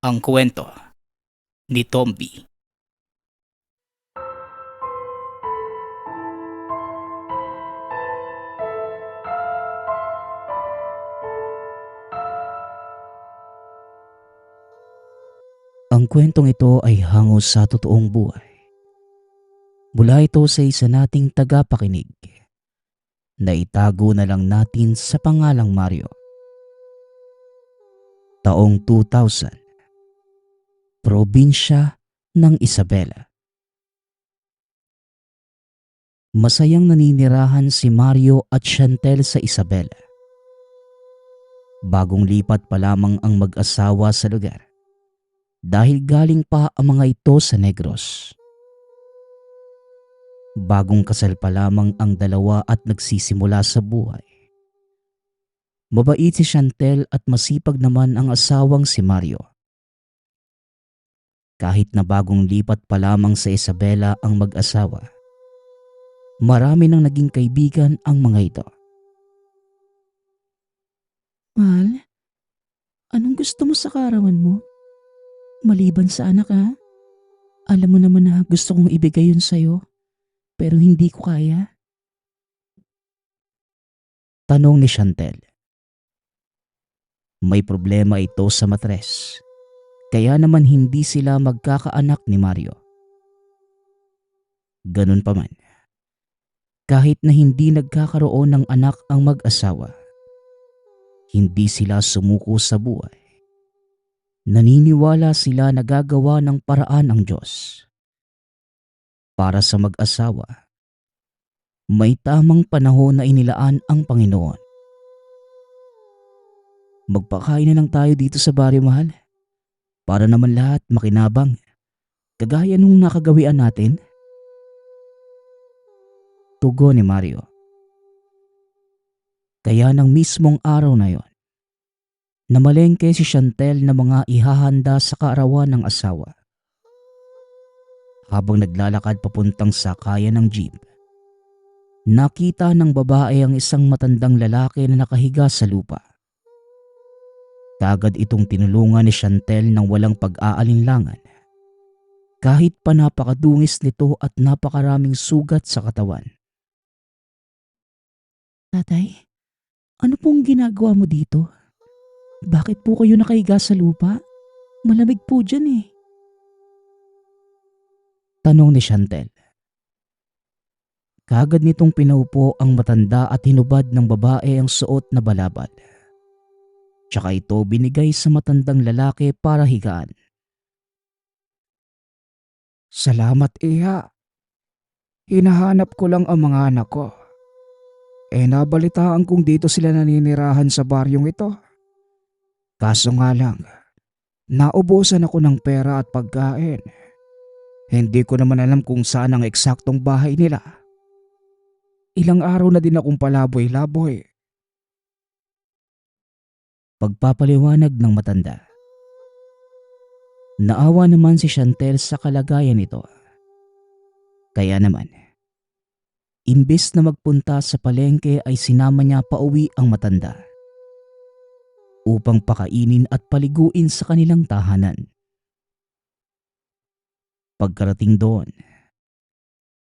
Ang kwento ni Tomby. Ang kwentong ito ay hango sa totoong buhay. Mula ito sa isa nating tagapakinig na itago na lang natin sa pangalang Mario. Taong 2000, probinsya ng Isabela. Masayang naninirahan si Mario at Chantel sa Isabela. Bagong lipat pa lamang ang mag-asawa sa lugar dahil galing pa ang mga ito sa Negros. Bagong kasal pa lamang ang dalawa at nagsisimula sa buhay. Mabait si Chantel at masipag naman ang asawang si Mario. Kahit na bagong lipat pa lamang sa Isabela ang mag-asawa, marami nang naging kaibigan ang mga ito. Mahal, anong gusto mo sa kaarawan mo? Maliban sa anak ha? Alam mo naman na gusto kong ibigay yun sa'yo, pero hindi ko kaya. Tanong ni Chantel. May problema ito sa matres, kaya naman hindi sila magkakaanak ni Mario. Ganun pa man, kahit na hindi nagkakaroon ng anak ang mag-asawa, hindi sila sumuko sa buhay. Naniniwala sila na gagawa ng paraan ang Diyos. Para sa mag-asawa, may tamang panahon na inilaan ang Panginoon. Magpakain na lang tayo dito sa baryo, mahal. Para naman lahat makinabang, kagaya nung nakagawian natin. Tugon ni Mario. Kaya ng mismong araw na yon, namalengke si Chantel na mga ihahanda sa kaarawan ng asawa. Habang naglalakad papuntang sakayan ng jeep, nakita ng babae ang isang matandang lalaki na nakahiga sa lupa. Kagad itong tinulungan ni Chantel ng walang pag-aalinlangan. Kahit pa napakadungis nito at napakaraming sugat sa katawan. Tatay, ano pong ginagawa mo dito? Bakit po kayo nakahiga sa lupa? Malamig po dyan eh. Tanong ni Chantel. Kagad nitong pinaupo ang matanda at hinubad ng babae ang suot na balabal. Tsaka ito binigay sa matandang lalaki para higaan. Salamat, Iha. Hinahanap ko lang ang mga anak ko. Nabalitaan kong dito sila naninirahan sa baryong ito. Kaso nga lang, naubusan ako ng pera at pagkain. Hindi ko naman alam kung saan ang eksaktong bahay nila. Ilang araw na din akong palaboy-laboy. Pagpapaliwanag ng matanda. Naawa naman si Chantel sa kalagayan nito. Kaya naman, imbes na magpunta sa palengke ay sinama niya pauwi ang matanda upang pakainin at paliguin sa kanilang tahanan. Pagkarating doon,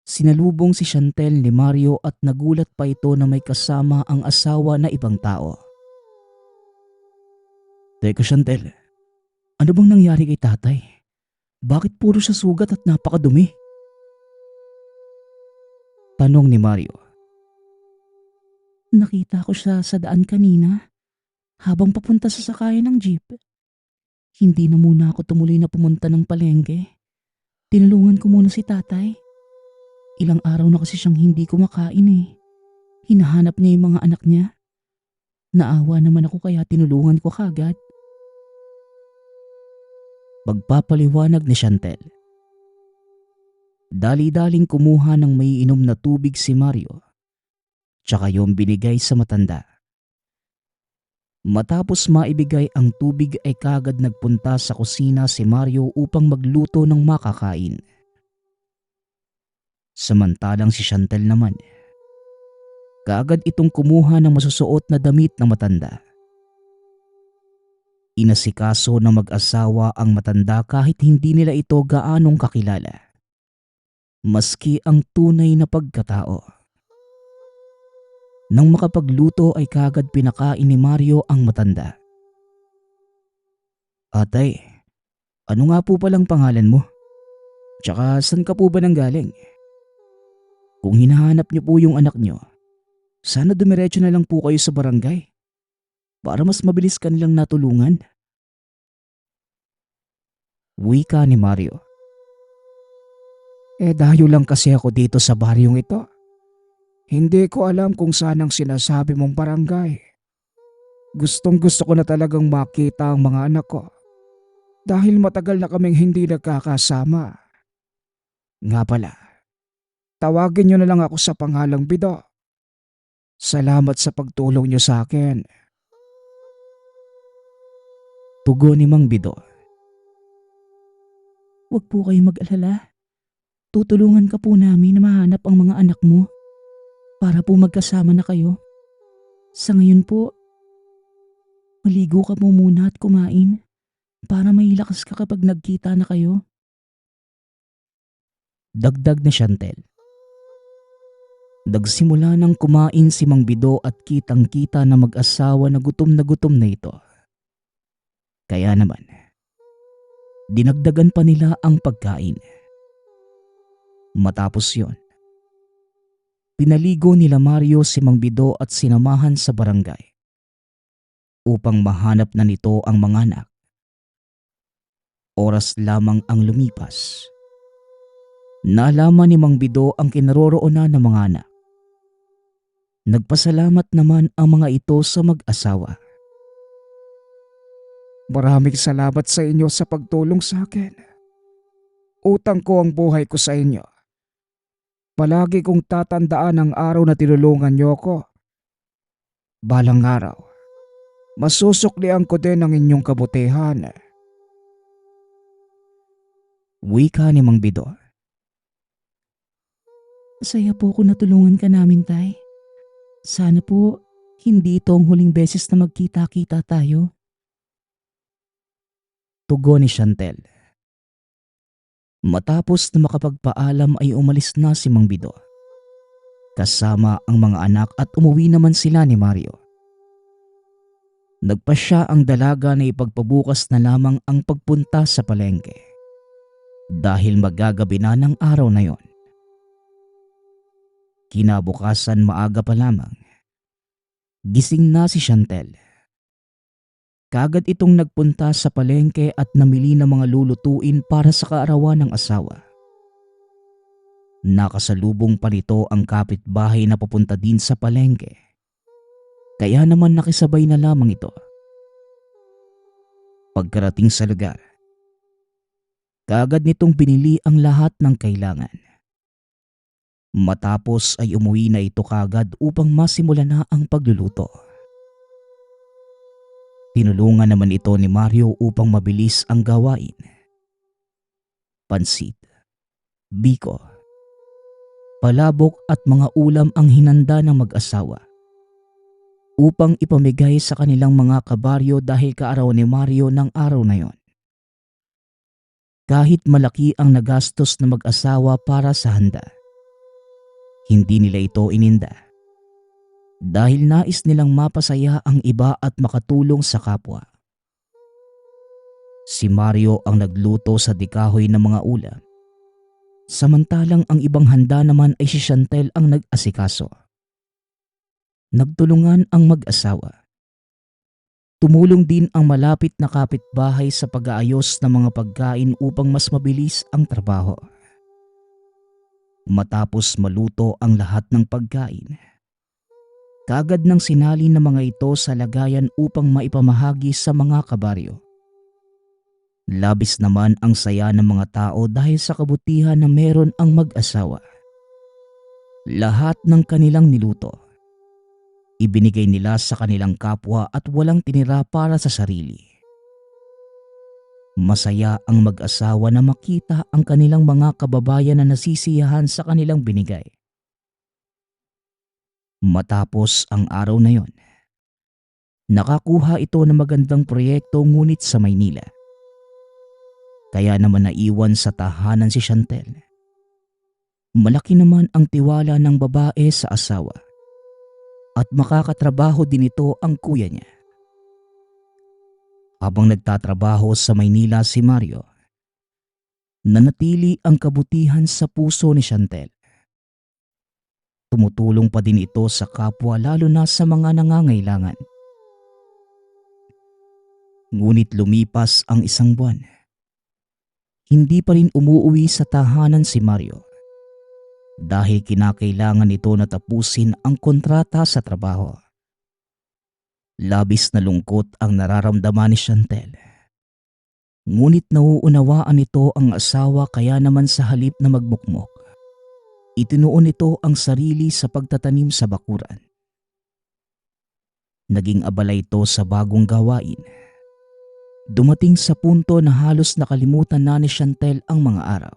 sinalubong si Chantel ni Mario at nagulat pa ito na may kasama ang asawa na ibang tao. Teka Chantel, ano bang nangyari kay tatay? Bakit puro siya sugat at napakadumi? Tanong ni Mario. Nakita ko siya sa daan kanina habang papunta sa sakayan ng jeep. Hindi na muna ako tumuloy na pumunta ng palengke. Tinulungan ko muna si tatay. Ilang araw na kasi siyang hindi kumakain eh. Hinahanap niya yung mga anak niya. Naawa naman ako kaya tinulungan ko kagad. Pagpapaliwanag ni Chantel. Dali-daling kumuha ng may inom na tubig si Mario, tsaka yung binigay sa matanda. Matapos maibigay ang tubig ay kagad nagpunta sa kusina si Mario upang magluto ng makakain. Samantalang si Chantel naman, kaagad itong kumuha ng masusuot na damit ng matanda. Inasikaso ng mag-asawa ang matanda kahit hindi nila ito gaanong kakilala. Maski ang tunay na pagkatao. Nang makapagluto ay kagad pinakain ni Mario ang matanda. Atay, ano nga po palang pangalan mo? Tsaka saan ka po ba nanggaling? Kung hinahanap niyo po yung anak niyo, sana dumiretso na lang po kayo sa barangay para mas mabilis kanilang natulungan. Wika ni Mario. Dayo lang kasi ako dito sa baryong ito. Hindi ko alam kung saan ang sinasabi mong barangay. Gustong gusto ko na talagang makita ang mga anak ko. Dahil matagal na kaming hindi nagkakasama. Nga pala, tawagin niyo na lang ako sa pangalang Bido. Salamat sa pagtulong niyo sa akin. Tugon ni Mang Bido. Huwag po kayong mag-alala. Tutulungan ka po namin na mahanap ang mga anak mo para po magkasama na kayo. Sa ngayon po, maligo ka po muna at kumain para may lakas ka kapag nagkita na kayo. Dagdag na Chantel. Nagsimula nang kumain si Mang Bido at kitang-kita na mag-asawa na gutom na ito. Kaya naman, dinagdagan pa nila ang pagkain. Matapos yon, pinaligo nila Mario si Mang Bido at sinamahan sa barangay upang mahanap na nito ang mga anak. Oras lamang ang lumipas. Naalaman ni Mang Bido ang kinaroroonan ng mga anak. Nagpasalamat naman ang mga ito sa mag-asawa. Maraming salamat sa inyo sa pagtulong sa akin. Utang ko ang buhay ko sa inyo. Palagi kong tatandaan ang araw na tinulungan niyo ako. Balang araw, masusuklian ko din ang inyong kabutihan. Wika ni Mang Bido. Masaya po kung natulungan ka namin, Tay. Sana po hindi ito ang huling beses na magkita-kita tayo. Tugon ni Chantel. Matapos na makapagpaalam ay umalis na si Mang Bido. Kasama ang mga anak at umuwi naman sila ni Mario. Nagpasya ang dalaga na ipagpabukas na lamang ang pagpunta sa palengke. Dahil magagabi na ng araw na yon. Kinabukasan maaga pa lamang, gising na si Chantel. Kagad itong nagpunta sa palengke at namili ng mga lulutuin para sa kaarawan ng asawa. Nakasalubong pa nito ang kapitbahay na papunta din sa palengke. Kaya naman nakisabay na lamang ito. Pagkarating sa lugar, kagad nitong binili ang lahat ng kailangan. Matapos ay umuwi na ito kagad upang masimulan na ang pagluluto. Tinulungan naman ito ni Mario upang mabilis ang gawain. Pansit, biko, palabok at mga ulam ang hinanda ng mag-asawa upang ipamigay sa kanilang mga kabaryo dahil kaarawan ni Mario ng araw na yon. Kahit malaki ang nagastos na mag-asawa para sa handa, hindi nila ito ininda dahil nais nilang mapasaya ang iba at makatulong sa kapwa. Si Mario ang nagluto sa dikahoy ng mga ulam, samantalang ang ibang handa naman ay si Chantel ang nag-asikaso. Nagtulungan ang mag-asawa. Tumulong din ang malapit na kapitbahay sa pag-aayos ng mga pagkain upang mas mabilis ang trabaho. Matapos maluto ang lahat ng pagkain, kagad nang sinali ng mga ito sa lagayan upang maipamahagi sa mga kabaryo. Labis naman ang saya ng mga tao dahil sa kabutihan na meron ang mag-asawa. Lahat ng kanilang niluto, ibinigay nila sa kanilang kapwa at walang tinira para sa sarili. Masaya ang mag-asawa na makita ang kanilang mga kababayan na nasisiyahan sa kanilang binigay. Matapos ang araw na yon, Nakakuha ito ng magandang proyekto ngunit sa Maynila. Kaya naman naiwan sa tahanan si Chantel. Malaki naman ang tiwala ng babae sa asawa at makakatrabaho din ito ang kuya niya. Habang nagtatrabaho sa Maynila si Mario, nanatili ang kabutihan sa puso ni Chantel. Tumutulong pa din ito sa kapwa lalo na sa mga nangangailangan. Ngunit lumipas ang isang buwan. Hindi pa rin umuuwi sa tahanan si Mario dahil kinakailangan ito na tapusin ang kontrata sa trabaho. Labis na lungkot ang nararamdaman ni Chantel. Ngunit nauunawaan nito ang asawa kaya naman sa halip na magmukmok, itinuon nito ang sarili sa pagtatanim sa bakuran. Naging abala ito sa bagong gawain. Dumating sa punto na halos nakalimutan na ni Chantel ang mga araw.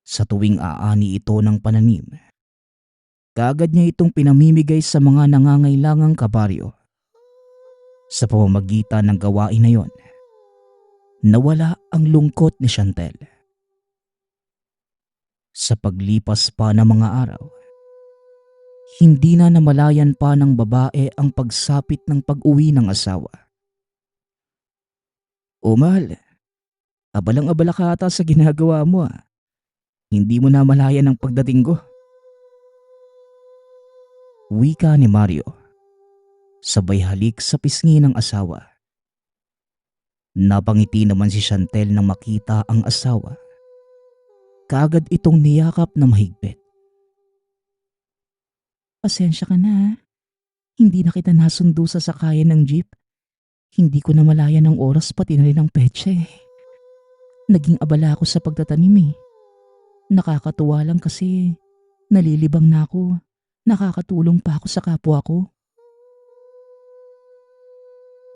Sa tuwing aani ito ng pananim, kaagad niya itong pinamimigay sa mga nangangailangang kabaryo. Sa pamamagitan ng gawain na yon, nawala ang lungkot ni Chantel. Sa paglipas pa ng mga araw, hindi na namalayan pa ng babae ang pagsapit ng pag-uwi ng asawa. "O mahal, abalang-abala ka ata sa ginagawa mo ah. Hindi mo na malayan ang pagdating ko." Wika ni Mario, sabay halik sa pisngi ng asawa. Napangiti naman si Chantel nang makita ang asawa. Kaagad itong niyakap na mahigpit. Pasensya ka na ha. Hindi na kita nasundo sa sakayan ng jeep. Hindi ko na malayan ang oras pati na rin ang petsa eh. Naging abala ako sa pagtatanim eh. Nakakatuwa lang kasi nalilibang na ako. Nakakatulong pa ako sa kapwa ko.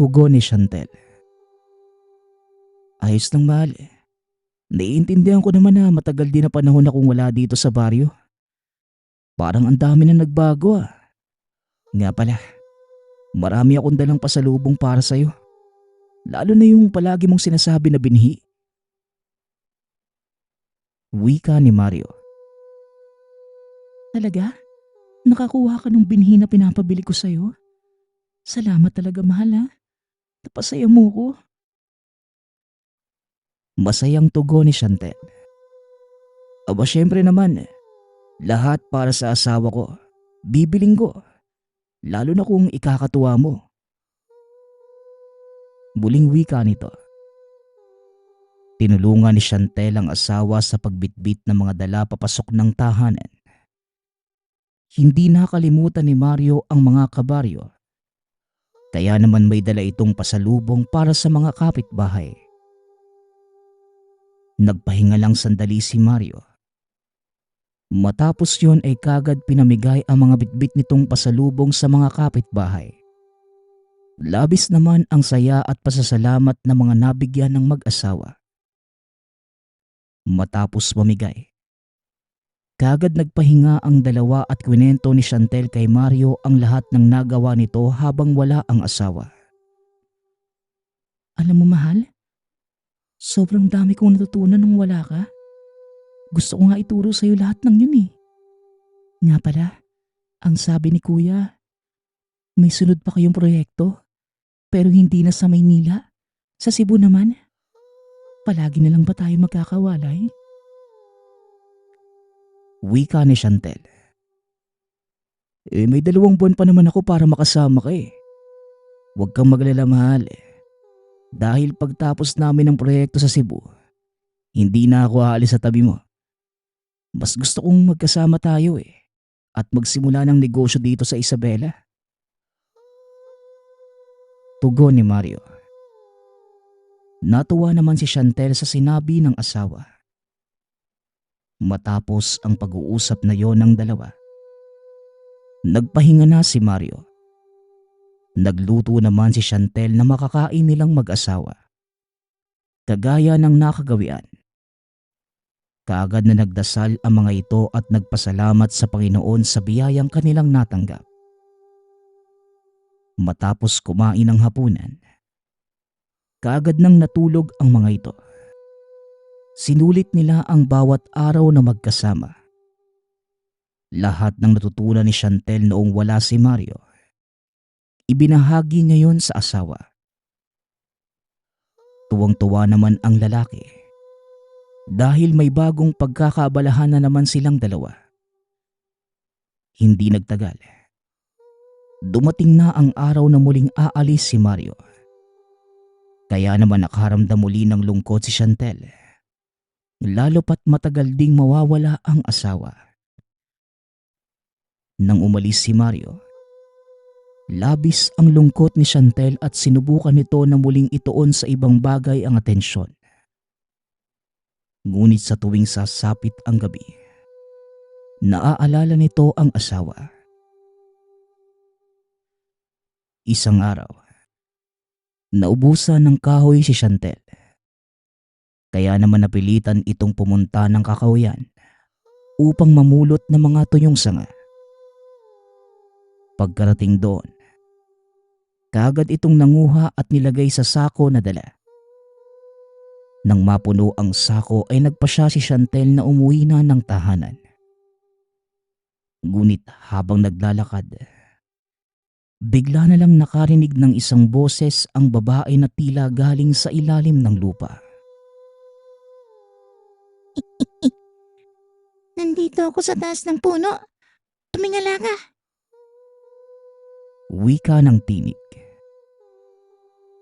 Tugon ni Chantel. "Ayos lang mahal. Naiintindihan ko naman na matagal din na panahon akong wala dito sa baryo. Parang ang dami na nagbago ah. Nga pala, marami akong dalang pasalubong para sa'yo. Lalo na yung palagi mong sinasabi na binhi." Wika ni Mario. Talaga? Nakakuha ka ng binhi na pinapabili ko sa'yo? Salamat talaga mahal ha. Napasaya mo ko. Masayang tugon ni Chantel. "Aba syempre naman, lahat para sa asawa ko. Bibiling ko. Lalo na kung ikakatuwa mo." Muling wika nito. Tinulungan ni Chantel ang asawa sa pagbitbit ng mga dala papasok ng tahanan. Hindi nakalimutan ni Mario ang mga kabaryo. Kaya naman may dala itong pasalubong para sa mga kapitbahay. Nagpahinga lang sandali si Mario. Matapos yon ay kagad pinamigay ang mga bitbit nitong pasalubong sa mga kapitbahay. Labis naman ang saya at pasasalamat ng mga nabigyan ng mag-asawa. Matapos mamigay, kagad nagpahinga ang dalawa at kwento ni Chantel kay Mario ang lahat ng nagawa nito habang wala ang asawa. Alam mo mahal, sobrang dami kong natutunan nung wala ka. Gusto ko nga ituro sa'yo lahat ng yun eh. Nga pala, ang sabi ni kuya, may sunod pa kayong proyekto, pero hindi na sa Maynila, sa Cebu naman. Palagi na lang ba tayo magkakawalay? Wika ni Chantel. May 2 buwan pa naman ako para makasama ka eh. Huwag kang maglala mahal eh. Dahil pagtapos namin ng proyekto sa Cebu, hindi na ako aalis sa tabi mo. Mas gusto kong magkasama tayo eh at magsimula ng negosyo dito sa Isabela. Tugon ni Mario. Natuwa naman si Chantel sa sinabi ng asawa. Matapos ang pag-uusap na yon ng dalawa, nagpahinga na si Mario. Nagluto naman si Chantel na makakain nilang mag-asawa. Kagaya ng nakagawian. Kaagad na nagdasal ang mga ito at nagpasalamat sa Panginoon sa biyayang kanilang natanggap. Matapos kumain ng hapunan, kaagad nang natulog ang mga ito. Sinulit nila ang bawat araw na magkasama. Lahat ng natutunan ni Chantel noong wala si Mario, ibinahagi ngayon sa asawa. Tuwang-tuwa naman ang lalaki dahil may bagong pagkakaabalahan na naman silang dalawa. Hindi nagtagal, dumating na ang araw na muling aalis si Mario. Kaya naman nakaramdam muli ng lungkot si Chantel, lalo pat matagal ding mawawala ang asawa. Nang umalis si Mario, labis ang lungkot ni Chantel at sinubukan nito na muling ituon sa ibang bagay ang atensyon. Ngunit sa tuwing sasapit ang gabi, naaalala nito ang asawa. Isang araw, naubusan ng kahoy si Chantel. Kaya naman napilitan itong pumunta ng kakahuyan upang mamulot ng mga tuyong sanga. Pagkarating doon, kaagad itong nanguha at nilagay sa sako na dala. Nang mapuno ang sako ay nagpasya si Chantel na umuwi na ng tahanan. Ngunit habang naglalakad, bigla na lang nakarinig ng isang boses ang babae na tila galing sa ilalim ng lupa. Nandito ako sa taas ng puno. Tumingala ka. Wika ng tinig.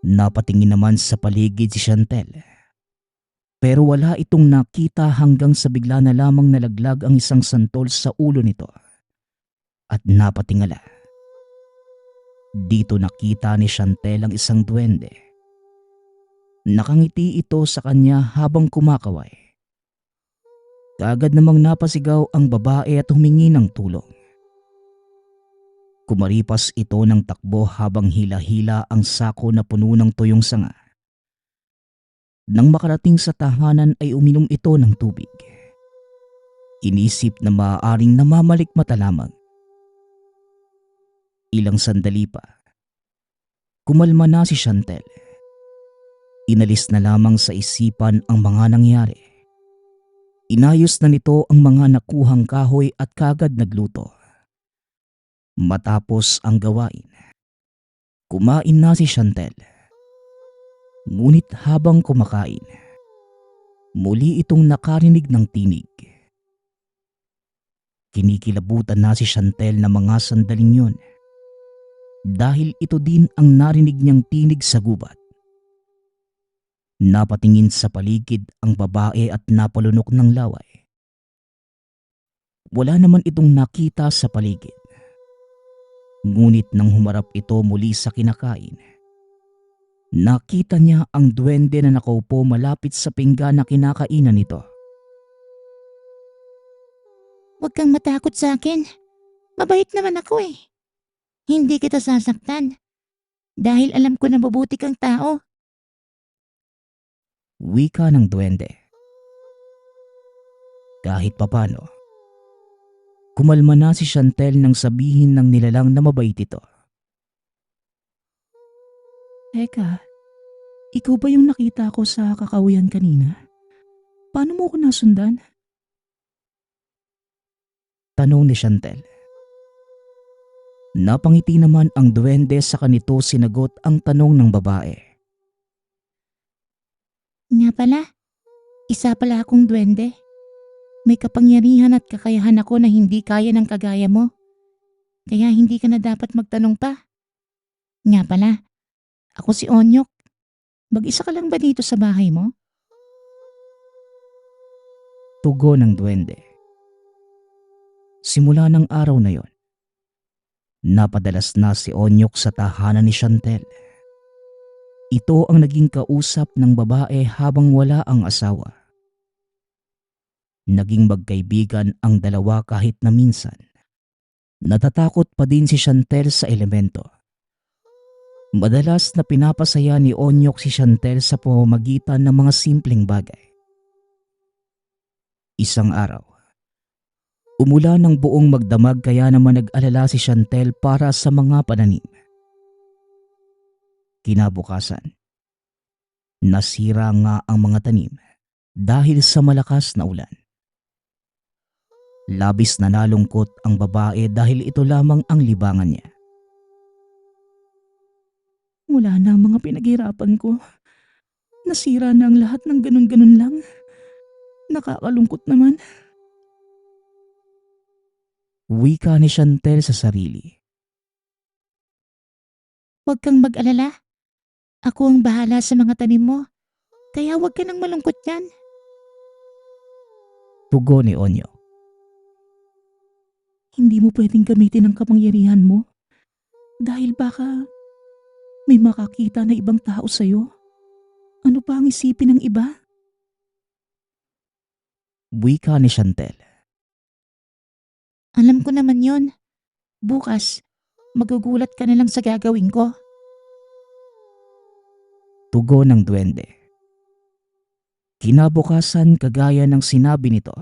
Napatingin naman sa paligid si Chantel, pero wala itong nakita hanggang sa bigla na lamang nalaglag ang isang santol sa ulo nito at napatingala. Dito nakita ni Chantel ang isang duwende. Nakangiti ito sa kanya habang kumakaway. Kaagad namang napasigaw ang babae at humingi ng tulong. Kumaripas ito ng takbo habang hila-hila ang sako na puno ng tuyong sanga. Nang makarating sa tahanan ay uminom ito ng tubig. Inisip na maaaring namamalikmata lamang. Ilang sandali pa, kumalma na si Chantel. Inalis na lamang sa isipan ang mga nangyari. Inayos na nito ang mga nakuhang kahoy at kaagad nagluto. Matapos ang gawain, kumain na si Chantel. Ngunit habang kumakain, muli itong nakarinig ng tinig. Kinikilabutan na si Chantel na mga sandaling yun dahil ito din ang narinig niyang tinig sa gubat. Napatingin sa paligid ang babae at napalunok ng laway. Wala naman itong nakita sa paligid. Ngunit nang humarap ito muli sa kinakain, nakita niya ang duwende na nakaupo malapit sa pinggan na kinakainan nito. Huwag kang matakot sa akin. Mabait naman ako eh. Hindi kita sasaktan. Dahil alam ko na mabuti kang tao. Wika ng duwende. Kahit papano, kumalma na si Chantel nang sabihin ng nilalang na mabait ito. Teka, ikaw ba yung nakita ko sa kakawian kanina? Paano mo ko nasundan? Tanong ni Chantel. Napangiti naman ang duwende sa kanito sinagot ang tanong ng babae. Nga pala, isa pala akong duwende. May kapangyarihan at kakayahan ako na hindi kaya ng kagaya mo. Kaya hindi ka na dapat magtanong pa. Nga pala, ako si Onyok. Mag-isa ka lang ba dito sa bahay mo? Tugon ng duwende. Simula ng araw na yon, napadalas na si Onyok sa tahanan ni Chantel. Ito ang naging kausap ng babae habang wala ang asawa. Naging magkaibigan ang dalawa kahit na minsan natatakot pa din si Chantel sa elemento. Madalas na pinapasaya ni Onyok si Chantel sa pamamagitan ng mga simpleng bagay. Isang araw, umulan ng buong magdamag kaya naman nag-alala si Chantel para sa mga pananim. Kinabukasan, nasira nga ang mga tanim dahil sa malakas na ulan. Labis na nalungkot ang babae dahil ito lamang ang libangan niya. Wala na ang mga pinaghirapan ko. Nasira na ang lahat ng ganun-ganun lang. Nakakalungkot naman. Wika ni Chantel sa sarili. Huwag kang mag-alala. Ako ang bahala sa mga tanim mo. Kaya huwag ka nang malungkot yan. Tugon ni Onyo. Hindi mo pwedeng gamitin ang kapangyarihan mo. Dahil baka may makakita na ibang tao sa'yo. Ano pa ang isipin ng iba? Wika ni Chantel. Alam ko naman yon. Bukas, magugulat ka na lang sa gagawin ko. Tugon ng duwende. Kinabukasan, kagaya ng sinabi nito,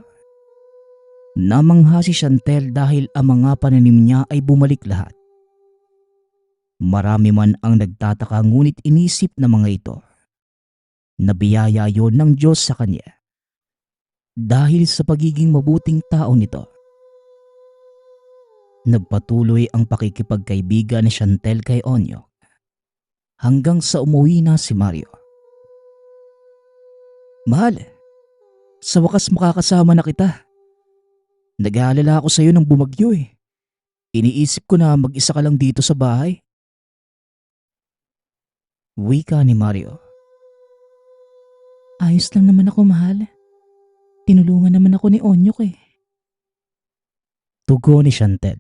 namangha si Chantel dahil ang mga pananim niya ay bumalik lahat. Marami man ang nagtataka ngunit inisip ng mga ito na biyaya yon ng Diyos sa kanya dahil sa pagiging mabuting tao nito. Nagpatuloy ang pakikipagkaibigan ni Chantel kay Onyo hanggang sa umuwi na si Mario. Mahal, sa wakas makakasama na kita. Nag-aalala ako sa iyo nang bumagyo eh. Iniisip ko na mag-isa ka lang dito sa bahay. Wika ni Mario. Ayos lang naman ako, mahal. Tinulungan naman ako ni Onyok eh. Tugon ni Chantel.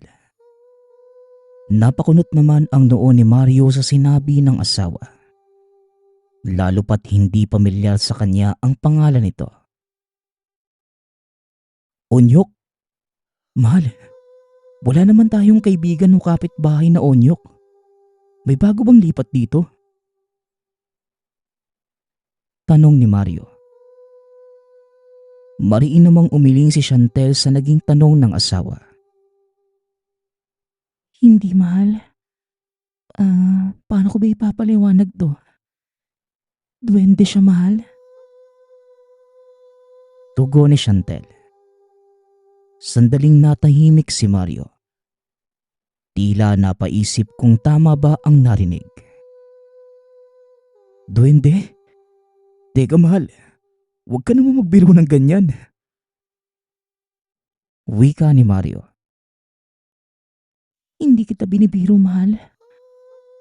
Napakunot naman ang noo ni Mario sa sinabi ng asawa. Lalo pat hindi pamilyar sa kanya ang pangalan nito. Onyok? Mahal, wala naman tayong kaibigan ng kapitbahay na Onyok. May bago bang lipat dito? Tanong ni Mario. Mariin namang umiling si Chantel sa naging tanong ng asawa. Hindi, mahal. Paano ko ba ipapaliwanag to? Duwende siya, mahal. Tugon ni Chantel. Sandaling natahimik si Mario. Tila napaisip kung tama ba ang narinig. Duwende? Teka mahal, huwag ka naman magbiro ng ganyan. Wika ni Mario. Hindi kita binibiro, mahal.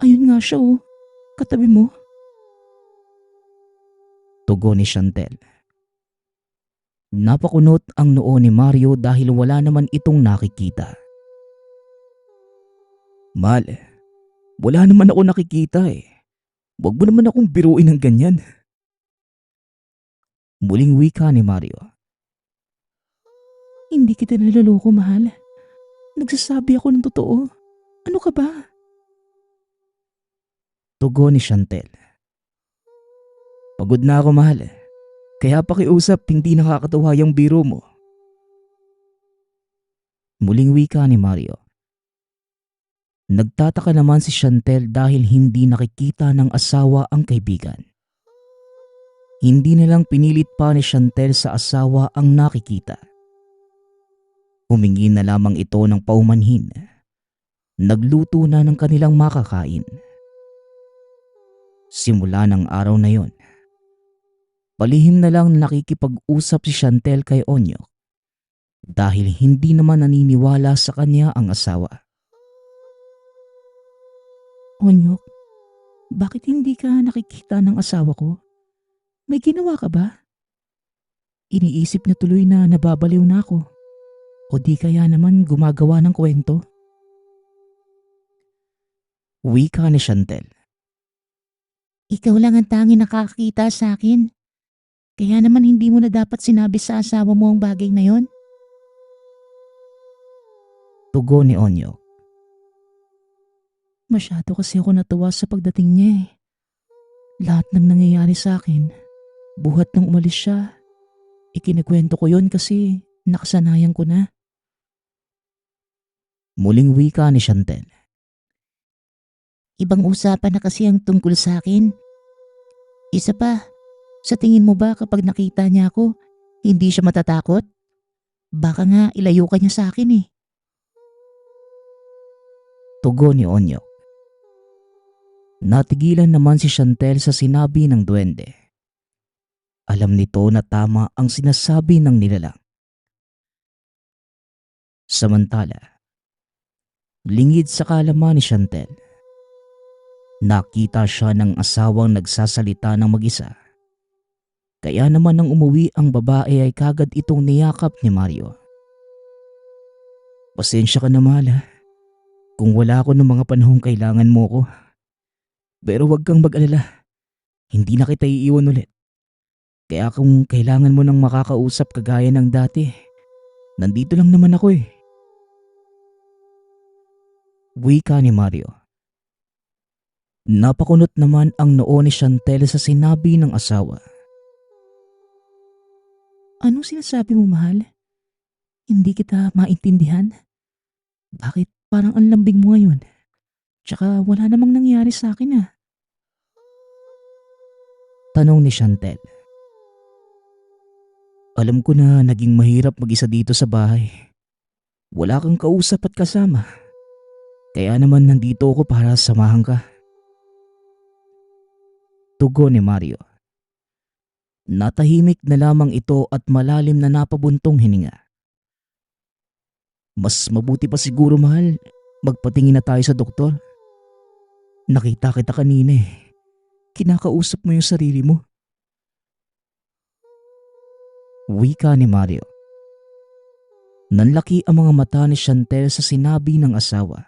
Ayun nga siya oh, katabi mo. Tugon ni Chantel. Napakunot ang noo ni Mario dahil wala naman itong nakikita. Mahal, wala naman ako nakikita eh. Huwag mo naman akong biruin ng ganyan. Muling wika ni Mario. Hindi kita niloloko, mahal. Nagsasabi ako ng totoo. Ano ka ba? Tugon ni Chantel. Pagod na ako, mahal. Kaya pakiusap, hindi nakakatuwa yung biro mo. Muling wika ni Mario. Nagtataka naman si Chantel dahil hindi nakikita ng asawa ang kaibigan. Hindi nilang pinilit pa ni Chantel sa asawa ang nakikita. Humingi na lamang ito ng paumanhin. Nagluto na ng kanilang makakain. Simula ng araw na yon, palihim na lang nakikipag-usap si Chantel kay Onyok dahil hindi naman naniniwala sa kanya ang asawa. Onyok, bakit hindi ka nakikita ng asawa ko? May ginawa ka ba? Iniisip niya tuloy na nababaliw na ako. O di kaya naman gumagawa ng kwento? Wika ni Chantel. Ikaw lang ang tanging nakakakita sa akin. Kaya naman hindi mo na dapat sinabi sa asawa mo ang bagay na yon. Tugon ni Onyok. Masyado kasi ako natuwa sa pagdating niya eh. Lahat ng nangyayari sa akin, buhat nang umalis siya. Ikinikwento ko yon kasi nakasanayan ko na. Muling wika ni Chantel. Ibang usapan na kasi ang tungkol sa akin. Isa pa, sa tingin mo ba kapag nakita niya ako, hindi siya matatakot? Baka nga ilayo ka niya sa akin eh. Tugon ni Onyok. Natigilan naman si Chantel sa sinabi ng duwende. Alam nito na tama ang sinasabi ng nilalang. Samantala, lingid sa kaalaman ni Chantel, nakita siya ng asawang nagsasalita ng mag-isa. Kaya naman nang umuwi ang babae ay kagad itong niyakap ni Mario. Pasensya ka na, mahal, ha? Kung wala ako ng mga panahong kailangan mo ko. Pero huwag kang mag-alala. Hindi na kita iiwan ulit. Kaya kung kailangan mo ng makakausap kagaya ng dati, nandito lang naman ako eh. Wika ni Mario. Napakunot naman ang noo ni Chantel sa sinabi ng asawa. Anong sinasabi mo, mahal? Hindi kita maintindihan. Bakit parang ang lambing mo ngayon? Tsaka wala namang nangyari sa akin ah. Tanong ni Chantel. Alam ko na naging mahirap mag-isa dito sa bahay. Wala kang kausap at kasama. Kaya naman nandito ako para samahan ka. Tugon ni Mario. Natahimik na lamang ito at malalim na napabuntong hininga. Mas mabuti pa siguro, mahal, magpatingin na tayo sa doktor. Nakita kita kanina eh. Kinakausap mo yung sarili mo. Wika ni Mario. Nanlaki ang mga mata ni Chantel sa sinabi ng asawa.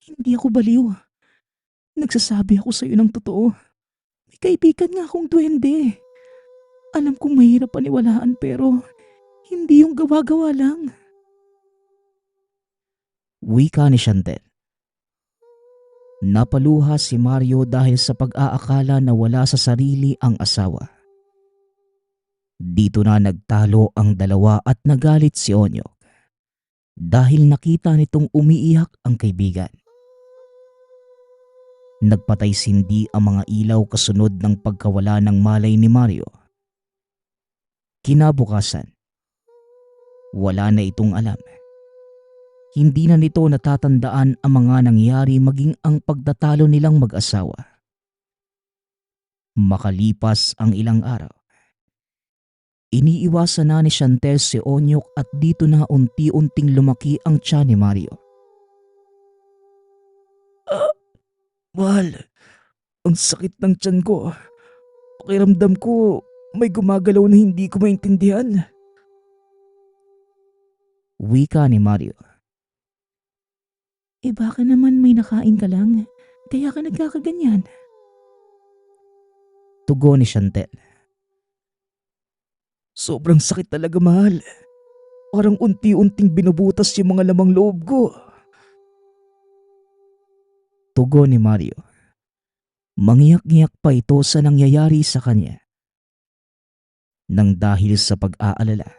Hindi ako baliw. Nagsasabi ako sa iyo ng totoo. May kaibigan nga akong duwende. Alam kong mahirap paniwalaan pero hindi yung gawa-gawa lang. Wika ni Chantel. Napaluha si Mario dahil sa pag-aakala na wala sa sarili ang asawa. Dito na nagtalo ang dalawa at nagalit si Onyok dahil nakita nitong umiiyak ang kaibigan. Nagpatay sindi ang mga ilaw kasunod ng pagkawala ng malay ni Mario. Kinabukasan, wala na itong alam. Hindi na nito natatandaan ang mga nangyari maging ang pagtatalo nilang mag-asawa. Makalipas ang ilang araw, iniiwasan na ni Chantel si Onyok at dito na unti-unting lumaki ang tiyan ni Mario. Mahal, ang sakit ng tiyan ko. Pakiramdam ko may gumagalaw na hindi ko maintindihan. Wika ni Mario. Baka naman may nakain ka lang. Kaya ka nagkakaganyan. Tugon ni Chantel. Sobrang sakit talaga, mahal. Parang unti-unting binubutas yung mga lamang loob ko. Tugon ni Mario. Mangiyak-ngiyak pa ito sa nangyayari sa kanya. Nang dahil sa pag-aalala,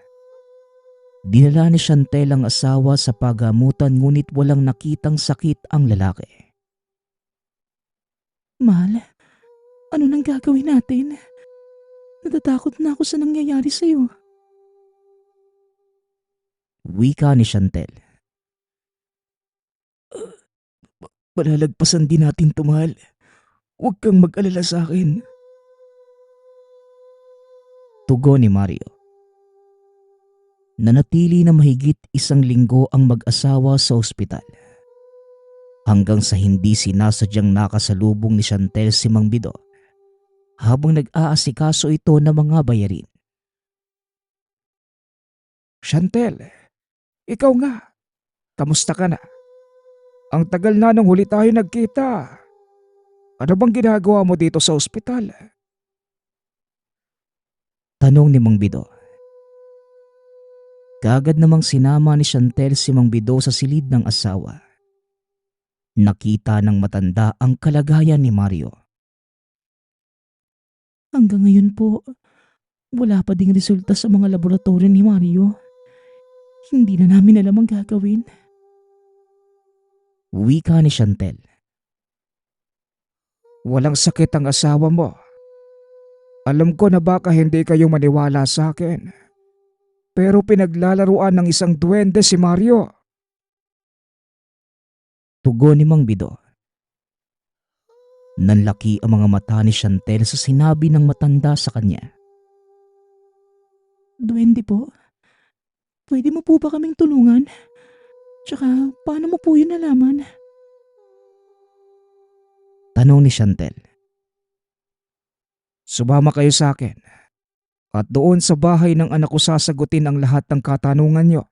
dinala ni Chantel ang asawa sa pagamutan ngunit walang nakitang sakit ang lalaki. Mahal, ano nang gagawin natin? Natatakot na ako sa nangyayari sa'yo. Wika ni Chantel. Palalagpasan din natin to, mahal. Huwag kang mag-alala sa akin. Tugon ni Mario. Nanatili na mahigit 1 linggo ang mag-asawa sa ospital. Hanggang sa hindi sinasadyang nakasalubong ni Chantel si Mang Bido habang nag-aasikaso ito ng mga bayarin. Chantel, ikaw nga. Kamusta ka na? Ang tagal na nung huli tayo nagkita. Ano bang ginagawa mo dito sa ospital? Tanong ni Mang Bido. Kagad namang sinama ni Chantel si Mang Bido sa silid ng asawa. Nakita ng matanda ang kalagayan ni Mario. Hanggang ngayon po, wala pa ding resulta sa mga laboratorio ni Mario. Hindi na namin alam ang gagawin. Wika ni Chantel. Walang sakit ang asawa mo. Alam ko na baka hindi kayo maniwala sa akin. Pero pinaglalaruan ng isang duwende si Mario. Tugon ni Mang Bido. Nanlaki ang mga mata ni Chantel sa sinabi ng matanda sa kanya. Duwende po? Pwede mo po ba kaming tulungan? Tsaka, paano mo po yun nalaman? Tanong ni Chantel. Sumama kayo sa akin. At doon sa bahay ng anak ko sasagutin ang lahat ng katanungan nyo.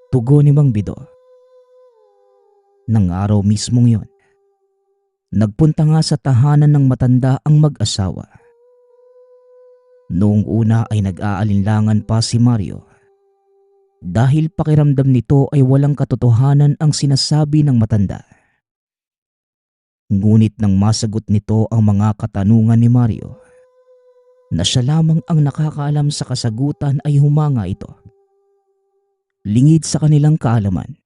Tugon ni Mang Bido. Nang araw mismong yon, nagpunta nga sa tahanan ng matanda ang mag-asawa. Noong una ay nag-aalinlangan pa si Mario dahil pakiramdam nito ay walang katotohanan ang sinasabi ng matanda. Ngunit nang masagot nito ang mga katanungan ni Mario, na siya lamang ang nakakaalam sa kasagutan, ay humanga ito. Lingid sa kanilang kaalaman,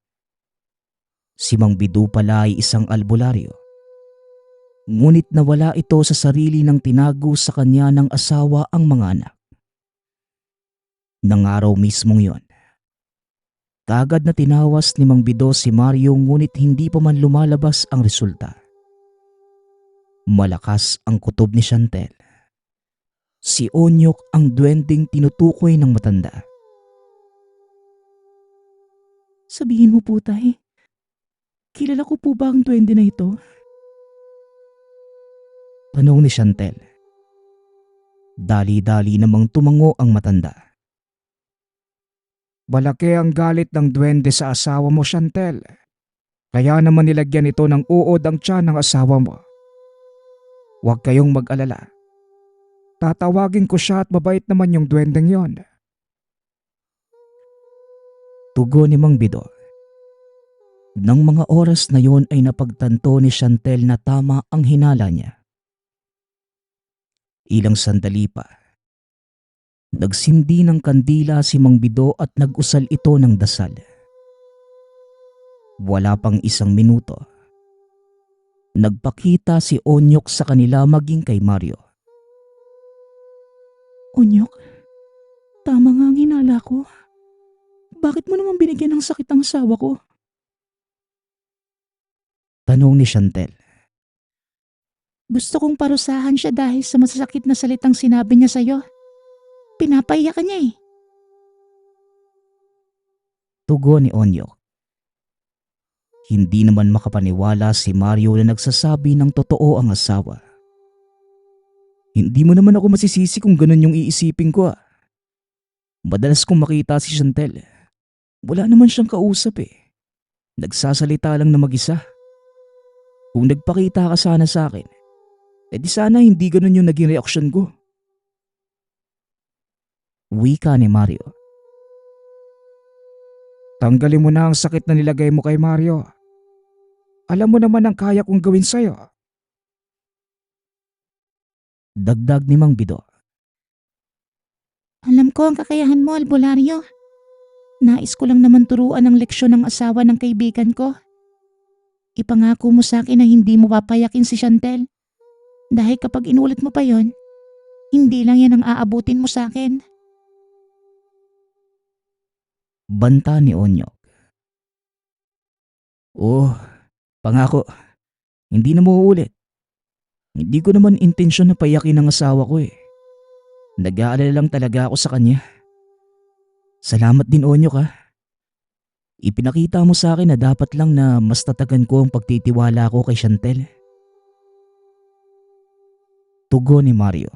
si Mang Bidu pala ay isang albularyo. Ngunit nawala ito sa sarili ng tinago sa kanya ng asawa ang mga anak. Nang araw mismong yon, kaagad na tinawas ni Mang Bido si Mario, ngunit hindi pa man lumalabas ang resulta. Malakas ang kutob ni Chantel. Si Onyok ang duwending tinutukoy ng matanda. Sabihin mo po, tay. Kilala ko po ba ang duwende na ito? Tanong ni Chantel. Dali-dali namang tumango ang matanda. Malaki ang galit ng duwende sa asawa mo, Chantel. Kaya naman nilagyan ito ng uod ang tiyan ng asawa mo. Huwag kayong mag-alala. Tatawagin ko siya at mabait naman yung duwendeng yon. Tugon ni Mang Bido. Nang mga oras na yon ay napagtanto ni Chantel na tama ang hinala niya. Ilang sandali pa, nagsindi ng kandila si Mang Bido at nag-usal ito ng dasal. Wala pang isang minuto, nagpakita si Onyok sa kanila, maging kay Mario. Onyok, tama nga ang hinala ko. Bakit mo naman binigyan ng sakit ang asawa ko? Tanong ni Chantel. Gusto kong parusahan siya dahil sa masasakit na salitang sinabi niya sa'yo. Pinapaiyak ka niya eh. Tugon ni Onyok. Hindi naman makapaniwala si Mario na nagsasabi ng totoo ang asawa. Hindi mo naman ako masisisi kung ganun yung iisipin ko. Madalas kong makita si Chantel. Wala naman siyang kausap eh. Nagsasalita lang na mag-isa. Kung nagpakita ka sana sa akin, edi sana hindi ganun yung naging reaksyon ko. Wika ni Mario. Tanggalin mo na ang sakit na nilagay mo kay Mario. Alam mo naman ang kaya kong gawin sa'yo. Dagdag ni Mang Bido. Alam ko ang kakayahan mo, albularyo. Nais ko lang naman turuan ang leksyon ng asawa ng kaibigan ko. Ipangako mo sa akin na hindi mo papayakin si Chantel. Dahil kapag inulit mo pa yon, hindi lang yan ang aabutin mo sa akin. Banta ni Onyok. Oh, pangako. Hindi na mauulit. Hindi ko naman intensyon na payakin ang asawa ko eh. Nag-aalala lang talaga ako sa kanya. Salamat din, Onyok ha. Ipinakita mo sa akin na dapat lang na mas tatagan ko ang pagtitiwala ko kay Chantel. Tugon ni Mario.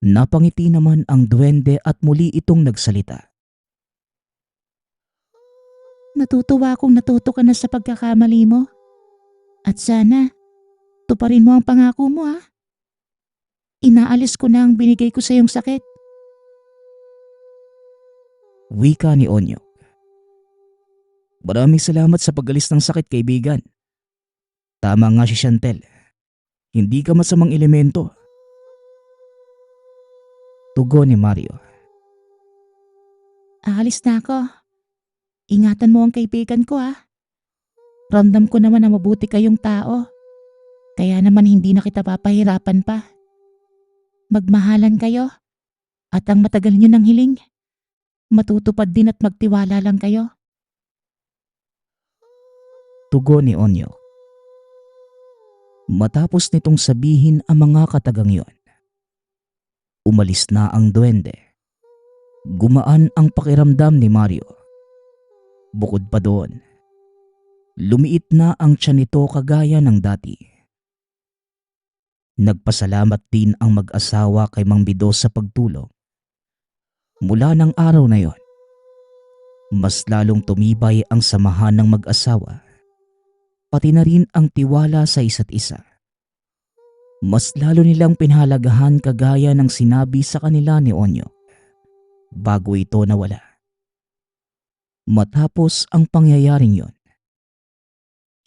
Napangiti naman ang duwende at muli itong nagsalita. Natutuwa akong natuto ka na sa pagkakamali mo. At sana, tuparin mo ang pangako mo ha. Inaalis ko na ang binigay ko sa iyong sakit. Wika ni Onyok. Maraming salamat sa pag-alis ng sakit, kaibigan. Tama nga si Chantel. Hindi ka masamang elemento. Tugon ni Mario. Aalis na ako. Ingatan mo ang kaibigan ko ha. Ramdam ko naman na mabuti kayong tao. Kaya naman hindi na kita papahirapan pa. Magmahalan kayo. At ang matagal nyo ng hiling, matutupad din at magtiwala lang kayo. Tugon ni Onyok. Matapos nitong sabihin ang mga katagang yon, umalis na ang duwende. Gumaan ang pakiramdam ni Mario. Bukod pa doon, lumiit na ang tiyan nito kagaya ng dati. Nagpasalamat din ang mag-asawa kay Mang Bido sa pagtulong. Mula ng araw na yon, mas lalong tumibay ang samahan ng mag-asawa, pati na rin ang tiwala sa isa't isa. Mas lalo nilang pinhalagahan kagaya ng sinabi sa kanila ni Onyo bago ito nawala. Matapos ang pangyayaring yon,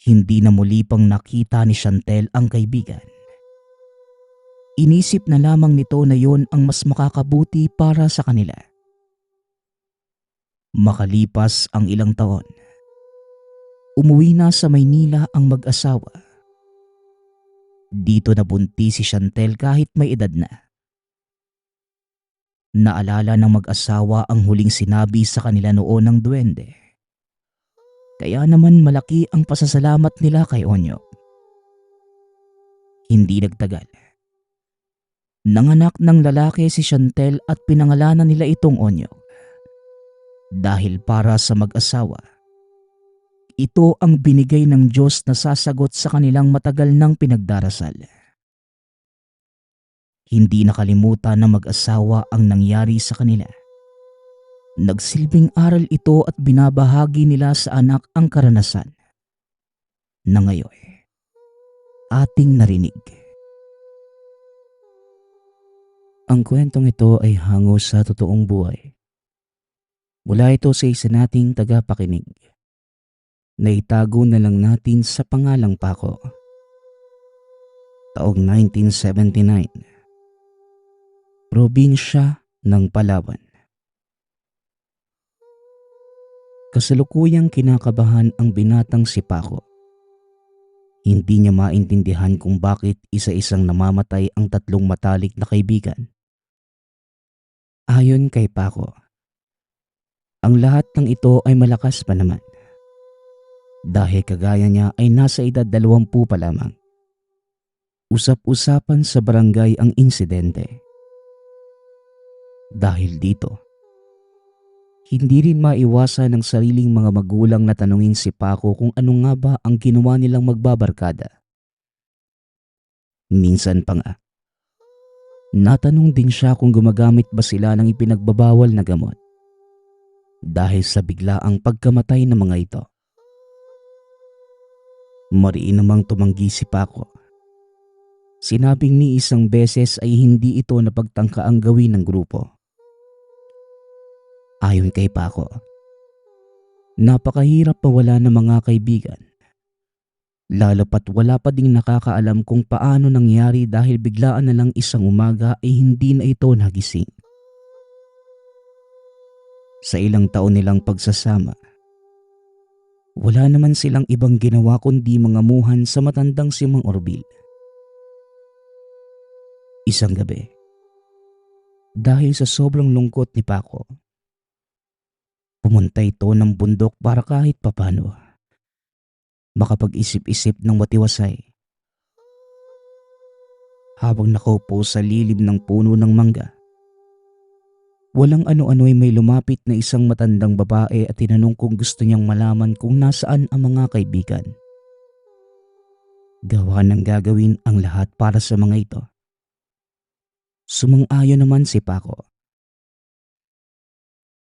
hindi na muli pang nakita ni Shantel ang kaibigan. Inisip na lamang nito na yon ang mas makakabuti para sa kanila. Makalipas ang ilang taon, umuwi na sa Maynila ang mag-asawa. Dito nabuntis si Shantel kahit may edad na. Naalala ng mag-asawa ang huling sinabi sa kanila noon ng duwende. Kaya naman malaki ang pasasalamat nila kay Onyo. Hindi nagtagal, nanganak ng lalaki si Shantel at pinangalanan nila itong Onyo. Dahil para sa mag-asawa, ito ang binigay ng Diyos na sasagot sa kanilang matagal ng pinagdarasal. Hindi nakalimutan ng mag-asawa ang nangyari sa kanila. Nagsilbing aral ito at binabahagi nila sa anak ang karanasan na ngayon ating narinig. Ang kwentong ito ay hango sa totoong buhay. Mula ito sa isa nating tagapakinig. Naitago na lang natin sa pangalang Paco. Taong 1979. Probinsya ng Palawan. Kasalukuyang kinakabahan ang binatang si Paco. Hindi niya maintindihan kung bakit isa-isang namamatay ang tatlong matalik na kaibigan. Ayon kay Paco, ang lahat ng ito ay malakas pa naman. Dahil kagaya niya ay nasa edad 20 pa lamang. Usap-usapan sa barangay ang insidente. Dahil dito, hindi rin maiwasan ng sariling mga magulang na tanungin si Paco kung ano nga ba ang ginawa nilang magbabarkada. Minsan pa nga, natanong din siya kung gumagamit ba sila ng ipinagbabawal na gamot. Dahil sa biglaang pagkamatay ng mga ito. Mariin namang tumanggi si Paco. Sinabing ni isang beses ay hindi ito napagtangkaang gawin ng grupo. Ayon kay Paco, napakahirap mawala ng mga kaibigan. Lalo pat wala pa ding nakakaalam kung paano nangyari dahil biglaan na lang isang umaga ay hindi na ito nagising. Sa ilang taon nilang pagsasama, wala naman silang ibang ginawa kundi mangamuhan sa matandang si Mang Orbil. Isang gabi, dahil sa sobrang lungkot ni Paco, pumunta ito ng bundok para kahit papano makapag-isip-isip ng matiwasay. Habang nakaupo sa lilim ng puno ng mangga, walang ano-ano'y may lumapit na isang matandang babae at tinanong kung gusto niyang malaman kung nasaan ang mga kaibigan. Gawa ng gagawin ang lahat para sa mga ito. Sumang-ayon naman si Paco.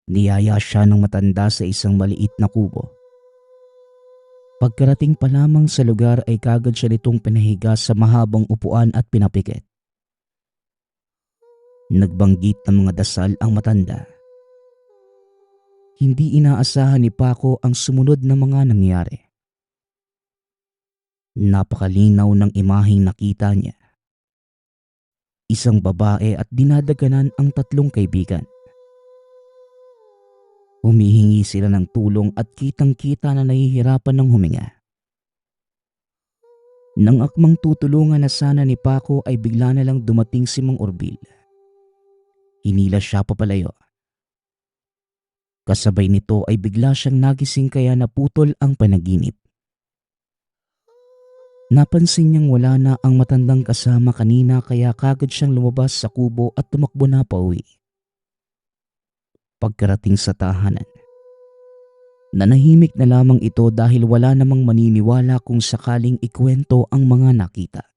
Niyaya siya ng matanda sa isang maliit na kubo. Pagkarating pa lamang sa lugar ay kagad siya nitong pinahiga sa mahabang upuan at pinapikit. Nagbanggit ng mga dasal ang matanda. Hindi inaasahan ni Paco ang sumunod na mga nangyari. Napakalinaw ng imaheng nakita niya. Isang babae at dinadaganan ang tatlong kaibigan. Humihingi sila ng tulong at kitang-kita na nahihirapan ng huminga. Nang akmang tutulungan na sana ni Paco ay bigla na lang dumating si Mang Orbil. Hinila siya papalayo. Kasabay nito ay bigla siyang nagising kaya naputol ang panaginip. Napansin niyang wala na ang matandang kasama kanina kaya kagad siyang lumabas sa kubo at tumakbo na pauwi. Pagkarating sa tahanan, nanahimik na lamang ito dahil wala namang maniniwala kung sakaling ikwento ang mga nakita.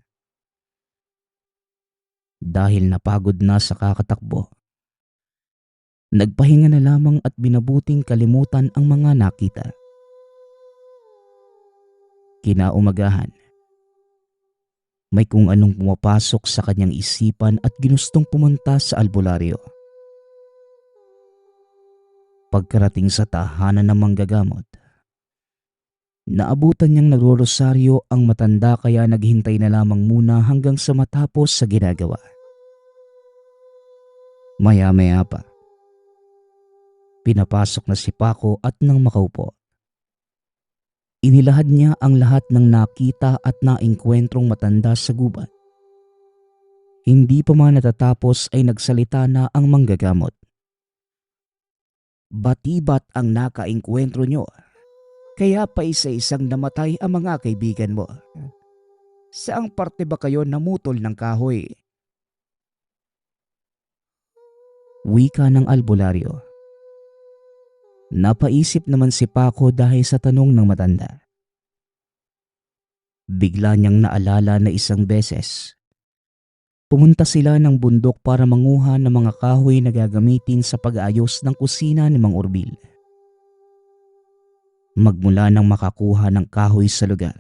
Dahil napagod na sa kakatakbo, nagpahinga na lamang at binabuting kalimutan ang mga nakita. Kinaumagahan, may kung anong pumapasok sa kanyang isipan at ginustong pumunta sa albularyo. Pagkarating sa tahanan ng manggagamot, naabutan niyang nagro-rosaryo ang matanda kaya naghintay na lamang muna hanggang sa matapos sa ginagawa. Maya-maya pa, pinapasok na si Paco at nang makaupo, inilahad niya ang lahat ng nakita at naengkwentrong matanda sa gubat. Hindi pa man natatapos ay nagsalita na ang manggagamot. Batibat ang nakaengkwentro nyo, kaya pa isa-isang namatay ang mga kaibigan mo. Saang parte ba kayo namutol ng kahoy? Wika ng albularyo. Napaisip naman si Paco dahil sa tanong ng matanda. Bigla niyang naalala na isang beses, pumunta sila ng bundok para manguha ng mga kahoy na gagamitin sa pag-aayos ng kusina ni Mang Orbil. Magmula nang makakuha ng kahoy sa lugar,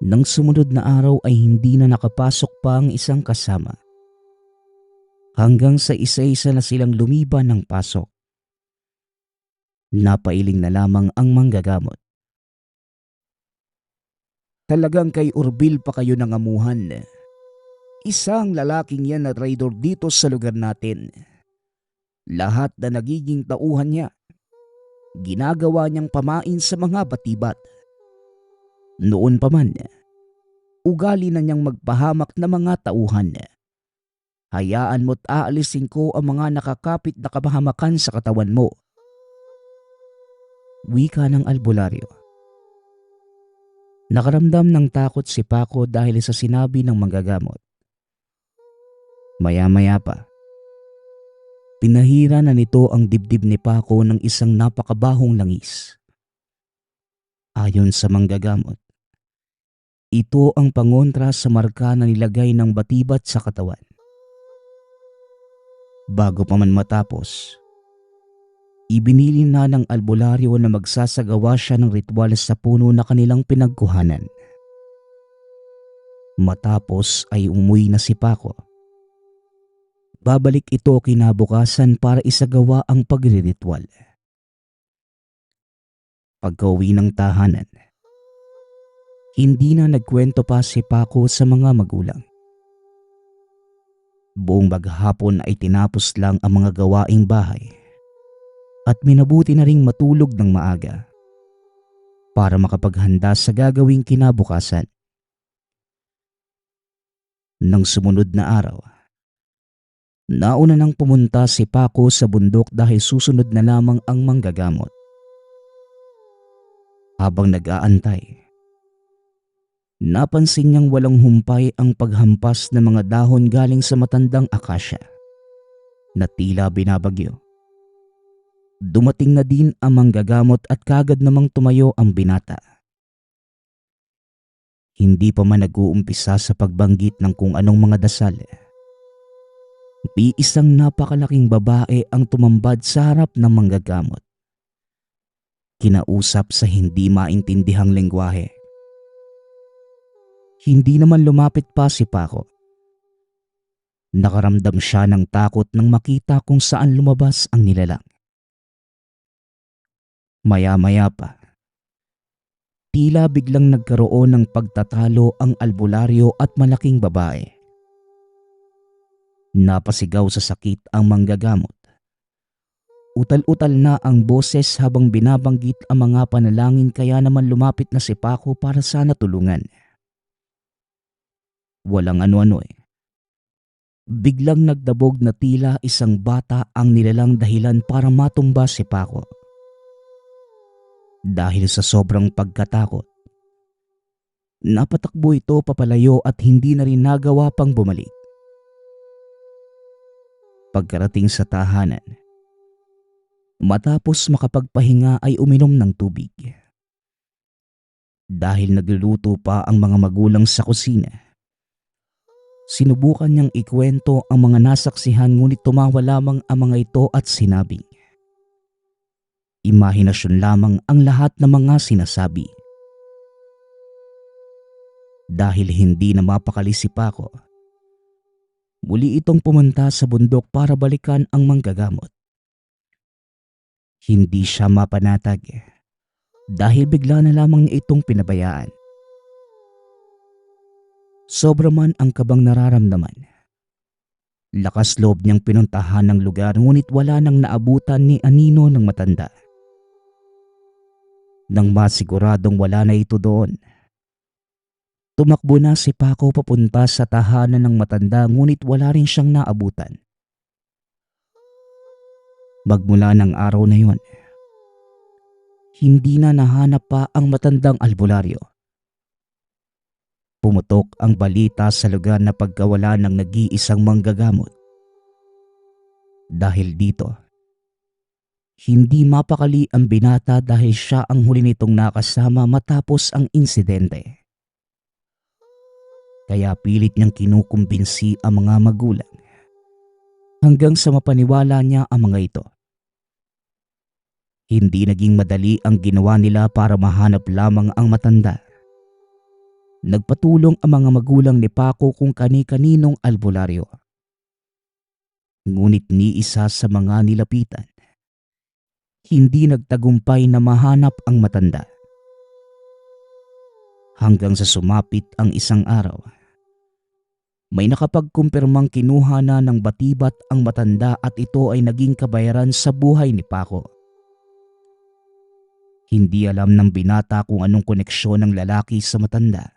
nang sumunod na araw ay hindi na nakapasok pa ang isang kasama. Hanggang sa isa-isa na silang lumiban ng pasok. Napailing na lamang ang manggagamot. Talagang kay Orbil pa kayo nangamuhan. Isang lalaking yan na traidor dito sa lugar natin. Lahat na nagiging tauhan niya, ginagawa niyang pamain sa mga batibat. Noon pa man, ugali na niyang magpahamak na mga tauhan. Hayaan mo't aalisin ko ang mga nakakapit na kapahamakan sa katawan mo. Wika ng albularyo. Nakaramdam ng takot si Paco dahil sa sinabi ng manggagamot. Maya-maya pa, pinahira na nito ang dibdib ni Paco ng isang napakabahong langis. Ayon sa manggagamot, ito ang pangontra sa marka na nilagay ng batibat sa katawan. Bago pa man matapos, ibinili na ng albularyo na magsasagawa siya ng ritual sa puno na kanilang pinagkuhanan. Matapos ay umuwi na si Paco. Babalik ito kinabukasan para isagawa ang pagriritual. Pagka-uwi ng tahanan, hindi na nagkwento pa si Paco sa mga magulang. Buong maghapon ay tinapos lang ang mga gawaing bahay at minabuti na ring matulog ng maaga para makapaghanda sa gagawing kinabukasan. Nang sumunod na araw, nauna nang pumunta si Paco sa bundok dahil susunod na lamang ang manggagamot. Habang nag-aantay, napansin niyang walang humpay ang paghampas ng mga dahon galing sa matandang akasya na tila binabagyo. Dumating na din ang manggagamot at kagad namang tumayo ang binata. Hindi pa man nag-uumpisa sa pagbanggit ng kung anong mga dasal, isang napakalaking babae ang tumambad sa harap ng manggagamot. Kinausap sa hindi maintindihang lengguwahe. Hindi naman lumapit pa si Paco. Nakaramdam siya ng takot nang makita kung saan lumabas ang nilalang. Maya-maya pa, tila biglang nagkaroon ng pagtatalo ang albularyo at malaking babae. Napasigaw sa sakit ang manggagamot. Utal-utal na ang boses habang binabanggit ang mga panalangin, kaya naman lumapit na si Paco para sana tulungan. Walang ano-ano eh. Biglang nagdabog na tila isang bata ang nilalang dahilan para matumba si Paco. Dahil sa sobrang pagkatakot, napatakbo ito papalayo at hindi na rin nagawa pang bumalik. Pagkarating sa tahanan, matapos makapagpahinga ay uminom ng tubig. Dahil nagluluto pa ang mga magulang sa kusina, sinubukan niyang ikwento ang mga nasaksihan, ngunit tumawa lamang ang mga ito at sinabing, imahinasyon lamang ang lahat ng mga sinasabi. Dahil hindi na mapakali si Paco, muli itong pumunta sa bundok para balikan ang manggagamot. Hindi siya mapanatag dahil bigla na lamang itong pinabayaan. Sobra man ang kabang nararamdaman, lakas loob niyang pinuntahan ng lugar, ngunit wala nang naabutan ni anino ng matanda. Nang masiguradong wala na ito doon, tumakbo na si Paco papunta sa tahanan ng matanda, ngunit wala rin siyang naabutan. Magmula ng araw na yon, hindi na nahanap pa ang matandang albularyo. Pumutok ang balita sa lugar na pagkawala ng nag-iisang manggagamot. Dahil dito, hindi mapakali ang binata dahil siya ang huli nitong nakasama matapos ang insidente. Kaya pilit niyang kinukumbinsi ang mga magulang hanggang sa mapaniwala niya ang mga ito. Hindi naging madali ang ginawa nila para mahanap lamang ang matanda. Nagpatulong ang mga magulang ni Paco kung kani-kaninong albularyo. Ngunit ni isa sa mga nilapitan, hindi nagtagumpay na mahanap ang matanda. Hanggang sa sumapit ang isang araw, may nakapagkumpirmang kinuha na ng batibat ang matanda at ito ay naging kabayaran sa buhay ni Paco. Hindi alam ng binata kung anong koneksyon ng lalaki sa matanda.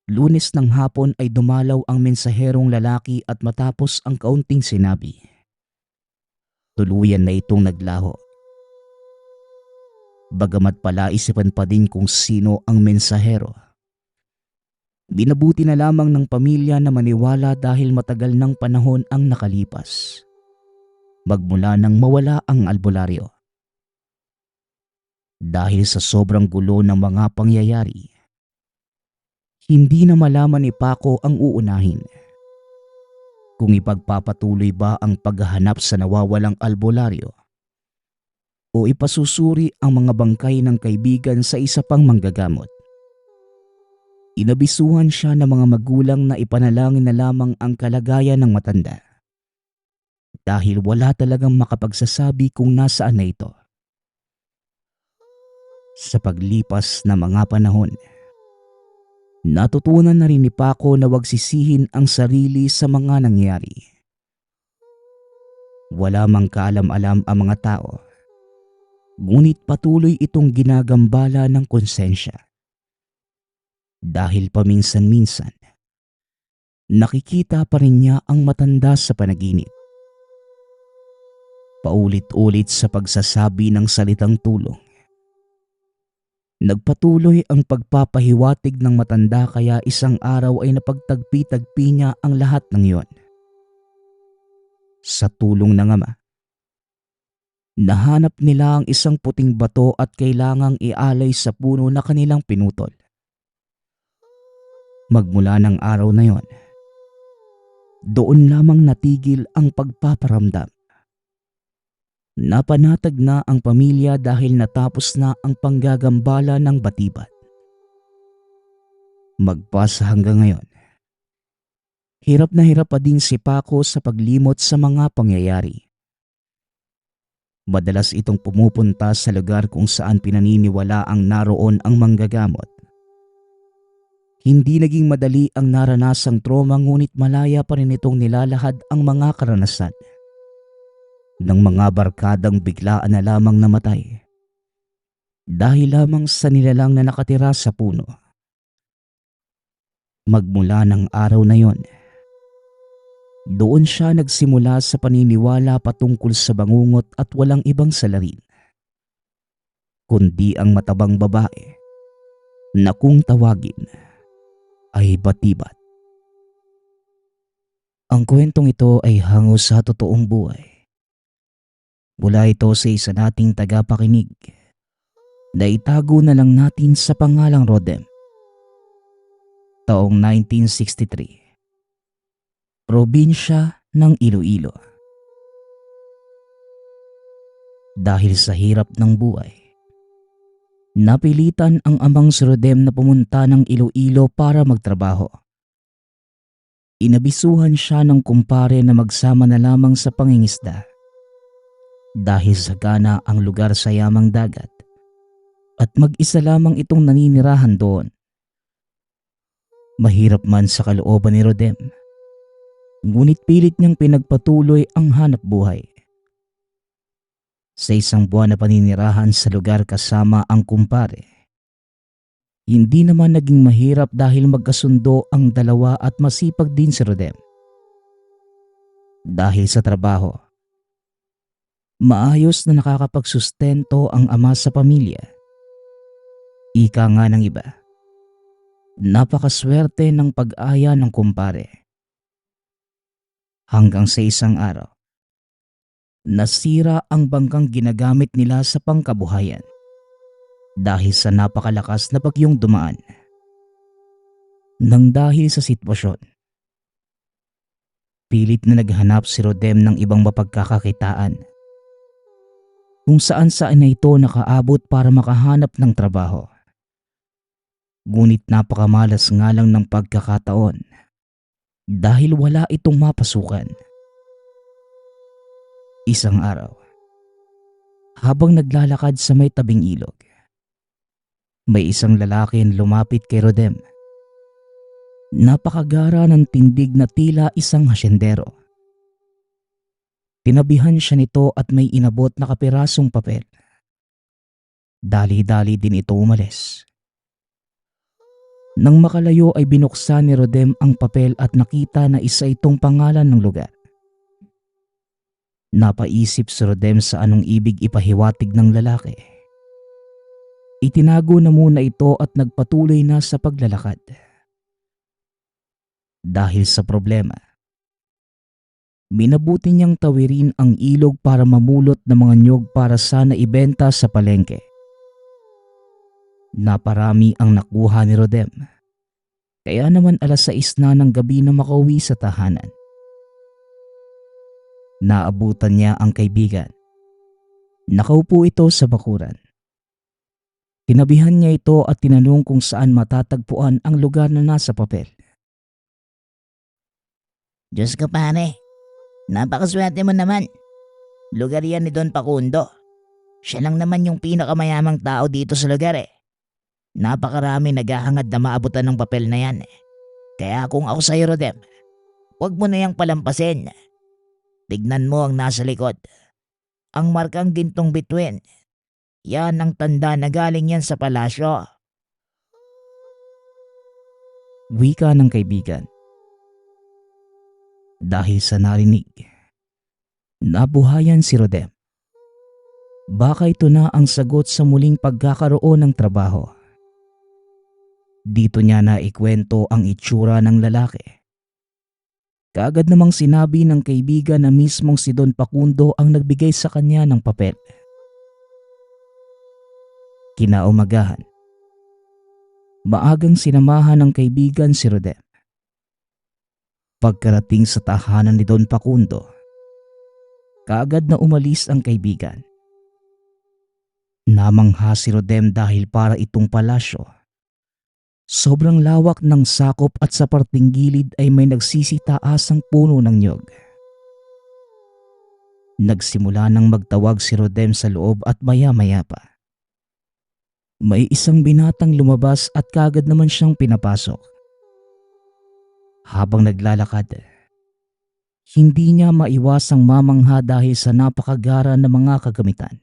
Lunes ng hapon ay dumalaw ang mensaherong lalaki at matapos ang kaunting sinabi, tuluyan na itong naglaho. Bagamat palaisipan pa din kung sino ang mensahero, binabuti na lamang ng pamilya na maniwala dahil matagal ng panahon ang nakalipas magmula nang mawala ang albularyo. Dahil sa sobrang gulo ng mga pangyayari, hindi na malaman ni Paco ang uunahin. Kung ipagpapatuloy ba ang paghahanap sa nawawalang albularyo o ipasusuri ang mga bangkay ng kaibigan sa isa pang manggagamot. Inabisuhan siya ng mga magulang na ipanalangin na lamang ang kalagayan ng matanda dahil wala talagang makapagsasabi kung nasaan na ito. Sa paglipas ng mga panahon, natutunan na rin ni Paco na wag sisihin ang sarili sa mga nangyari. Wala mang kaalam-alam ang mga tao, ngunit patuloy itong ginagambala ng konsensya. Dahil paminsan-minsan, nakikita pa rin niya ang matanda sa panaginip. Paulit-ulit sa pagsasabi ng salitang tulong. Nagpatuloy ang pagpapahiwatig ng matanda, kaya isang araw ay napagtagpi-tagpi niya ang lahat ng iyon. Sa tulong ng ama, nahanap nila ang isang puting bato at kailangang ialay sa puno na kanilang pinutol. Magmula ng araw na yon, doon lamang natigil ang pagpaparamdam. Napanatag na ang pamilya dahil natapos na ang panggagambala ng batibat. Magpasa hanggang ngayon, hirap na hirap pa din si Paco sa paglimot sa mga pangyayari. Madalas itong pumupunta sa lugar kung saan pinaniniwala ang naroon ang manggagamot. Hindi naging madali ang naranasang trauma, ngunit malaya pa rin itong nilalahad ang mga karanasan. ng mga barkadang biglaan na lamang namatay dahil lamang sa nilalang na nakatira sa puno. Magmula ng araw na yon, doon siya nagsimula sa paniniwala patungkol sa bangungot at walang ibang salarin, kundi ang matabang babae na kung tawagin ay Batibat. Ang kwentong ito ay hango sa totoong buhay. Mula ito sa isa nating tagapakinig na itago na lang natin sa pangalang Rodem. Taong 1963. Probinsya ng Iloilo. Dahil sa hirap ng buhay, napilitan ang amang si Rodem na pumunta ng Iloilo para magtrabaho. Inabisuhan siya ng kumpare na magsama na lamang sa pangingisda dahil sagana ang lugar sa yamang dagat at mag-isa lamang itong naninirahan doon. Mahirap man sa kalooban ni Rodem, ngunit pilit niyang pinagpatuloy ang hanap buhay. Sa isang buwan na paninirahan sa lugar kasama ang kumpare, hindi naman naging mahirap dahil magkasundo ang dalawa at masipag din si Rodem. Dahil sa trabaho, maayos na nakakapagsustento ang ama sa pamilya. Ika nga ng iba, napakaswerte ng pag-aya ng kumpare. Hanggang sa isang araw, nasira ang bangkang ginagamit nila sa pangkabuhayan dahil sa napakalakas na bagyong dumaan. Nang dahil sa sitwasyon, pilit na naghanap si Rodem ng ibang mapagkakakitaan kung saan na ito nakaabot para makahanap ng trabaho. Ngunit napakamalas nga lang ng pagkakataon dahil wala itong mapasukan. Isang araw, habang naglalakad sa may tabing ilog, may isang lalaki na lumapit kay Rodem. Napakagara ng tindig na tila isang hasyendero. Tinabihan siya nito at may inabot na kapirasong papel. Dali-dali din ito umalis. Nang makalayo ay binuksan ni Rodem ang papel at nakita na isa itong pangalan ng lugar. Napaisip si Rodem sa anong ibig ipahiwatig ng lalaki. Itinago na muna ito at nagpatuloy na sa paglalakad. Dahil sa problema, minabuti niyang tawirin ang ilog para mamulot ng mga nyog para sana ibenta sa palengke. Naparami ang nakuha ni Rodem, kaya naman 6:00 na ng gabi na makauwi sa tahanan. Naabutan niya ang kaibigan. Nakaupo ito sa bakuran. Tinabihan niya ito at tinanong kung saan matatagpuan ang lugar na nasa papel. Diyos ko pare, napakaswerte mo naman. Lugar yan ni Don Facundo. Siya lang naman yung pinakamayamang tao dito sa lugar eh. Napakarami naghahangad na maabutan ng papel na yan eh. Kaya kung ako sa'yo Rodem, huwag mo na yang palampasin. Tignan mo ang nasa likod. Ang markang gintong bituin. Yan ang tanda na galing yan sa palasyo. Wika ng kaibigan. Dahil sa narinig, nabuhayan si Rodem. Baka ito na ang sagot sa muling pagkakaroon ng trabaho. Dito niya na ikwento ang itsura ng lalaki. Kaagad namang sinabi ng kaibigan na mismong si Don Facundo ang nagbigay sa kanya ng papel. Kinaumagahan, maagang sinamahan ng kaibigan si Rodem. Pagkarating sa tahanan ni Don Facundo, kaagad na umalis ang kaibigan. Namangha si Rodem dahil para itong palasyo. Sobrang lawak ng sakop at sa parting gilid ay may nagsisitaasang puno ng nyog. Nagsimula nang magtawag si Rodem sa loob at maya-maya pa, may isang binatang lumabas at kaagad naman siyang pinapasok. Habang naglalakad, Hindi niya maiwasang mamangha dahil sa napakagara ng mga kagamitan.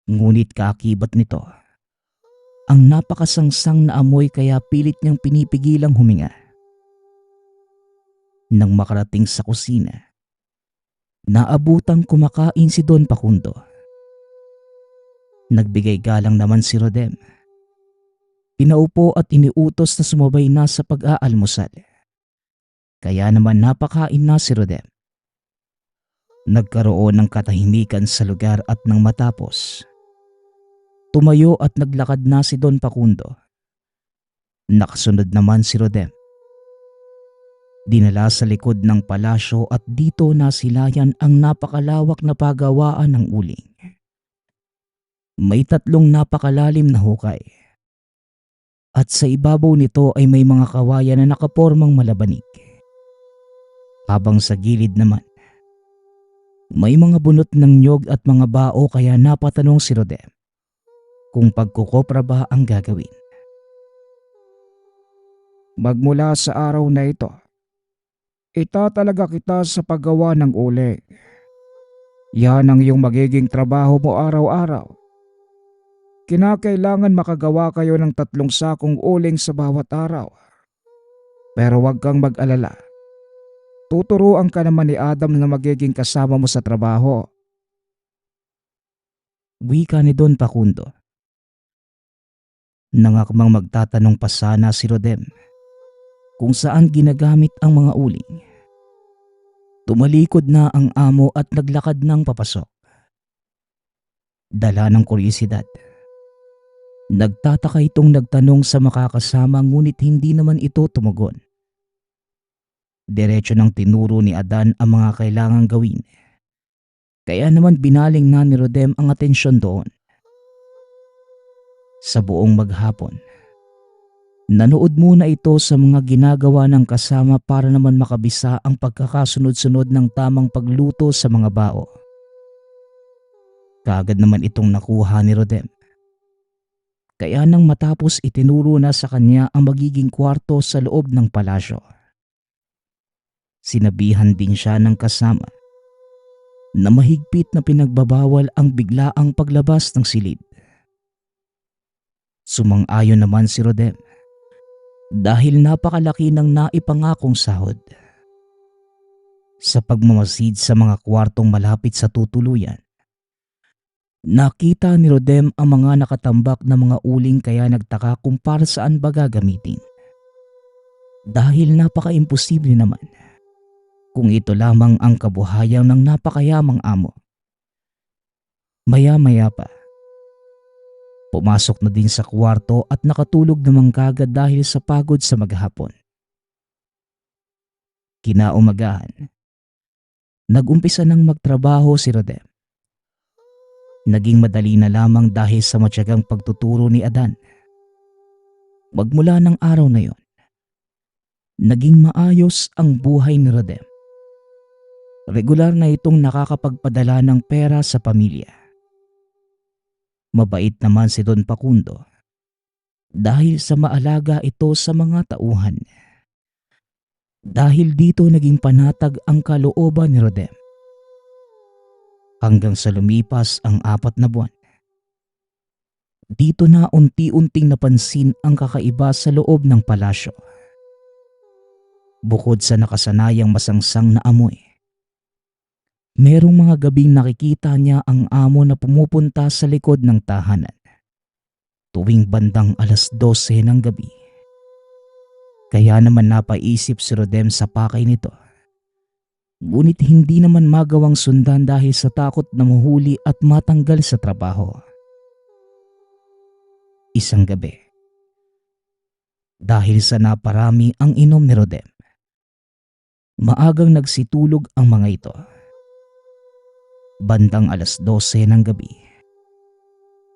Ngunit kaakibat nito, ang napakasangsang na amoy kaya pilit niyang pinipigilang huminga. Nang makarating sa kusina, naabutang kumakain si Don Facundo. Nagbigay galang naman si Rodem. Pinaupo at iniutos na sumabay na sa pag-aalmusal. Kaya naman napakain na si Rodem. Nagkaroon ng katahimikan sa lugar at nang matapos, tumayo at naglakad na si Don Facundo. Nakasunod naman si Rodem. Dinala sa likod ng palasyo at dito nasilayan ang napakalawak na pagawaan ng uling. May 3 napakalalim na hukay. At sa ibabaw nito ay may mga kawayan na nakapormang malabanig. Habang sa gilid naman, may mga bunot ng nyog at mga bao kaya napatanong si Rodem kung pagkukopra ba ang gagawin. Magmula sa araw na ito, itatalaga kita sa paggawa ng uling. Yan ang iyong magiging trabaho mo araw-araw. Kinakailangan makagawa kayo ng 3 sakong uling sa bawat araw. Pero huwag kang mag-alala. Tuturuan ka naman ni Adam na magiging kasama mo sa trabaho. Wika ni Don Facundo. Nangakmang magtatanong pa sana si Rodem kung saan ginagamit ang mga uling. Tumalikod na ang amo at naglakad ng papasok. Dala ng kuryosidad. Nagtataka itong nagtanong sa makakasama ngunit hindi naman ito tumugon. Diretso nang tinuro ni Adan ang mga kailangang gawin. Kaya naman binaling na ni Rodem ang atensyon doon. Sa buong maghapon, nanood muna ito sa mga ginagawa ng kasama para naman makabisa ang pagkakasunod-sunod ng tamang pagluto sa mga bao. Kaagad naman itong nakuha ni Rodem. Kaya nang matapos itinuro na sa kanya ang magiging kwarto sa loob ng palasyo. Sinabihan din siya ng kasama na mahigpit na pinagbabawal ang biglaang paglabas ng silid. Sumang-ayon naman si Rodem dahil napakalaki ng naipangakong sahod. Sa pagmamasid sa mga kwartong malapit sa tutuluyan, nakita ni Rodem ang mga nakatambak na mga uling kaya nagtaka kung para saan ba gagamitin. Dahil napaka-imposible naman kung ito lamang ang kabuhayan ng napakayamang amo. Maya-maya pa, pumasok na din sa kwarto at nakatulog namang kagad dahil sa pagod sa maghapon. Kinaumagahan, nag-umpisa nang magtrabaho si Rodem. Naging madali na lamang dahil sa matyagang pagtuturo ni Adan. Magmula ng araw na yon, naging maayos ang buhay ni Rodem. Regular na itong nakakapagpadala ng pera sa pamilya. Mabait naman si Don Facundo dahil sa maalaga ito sa mga tauhan. Dahil dito naging panatag ang kalooban ni Rodem. Hanggang sa lumipas ang 4 na buwan. Dito na unti-unting napansin ang kakaiba sa loob ng palasyo. Bukod sa nakasanayang masangsang na amoy, merong mga gabing nakikita niya ang amo na pumupunta sa likod ng tahanan tuwing bandang 12:00 ng gabi. Kaya naman napaisip si Rodem sa pakay nito. Ngunit hindi naman magawang sundan dahil sa takot na mahuli at matanggal sa trabaho. Isang gabi, dahil sa naparami ang inom ni Rodem, maagang nagsitulog ang mga ito. Bandang 12:00 ng gabi,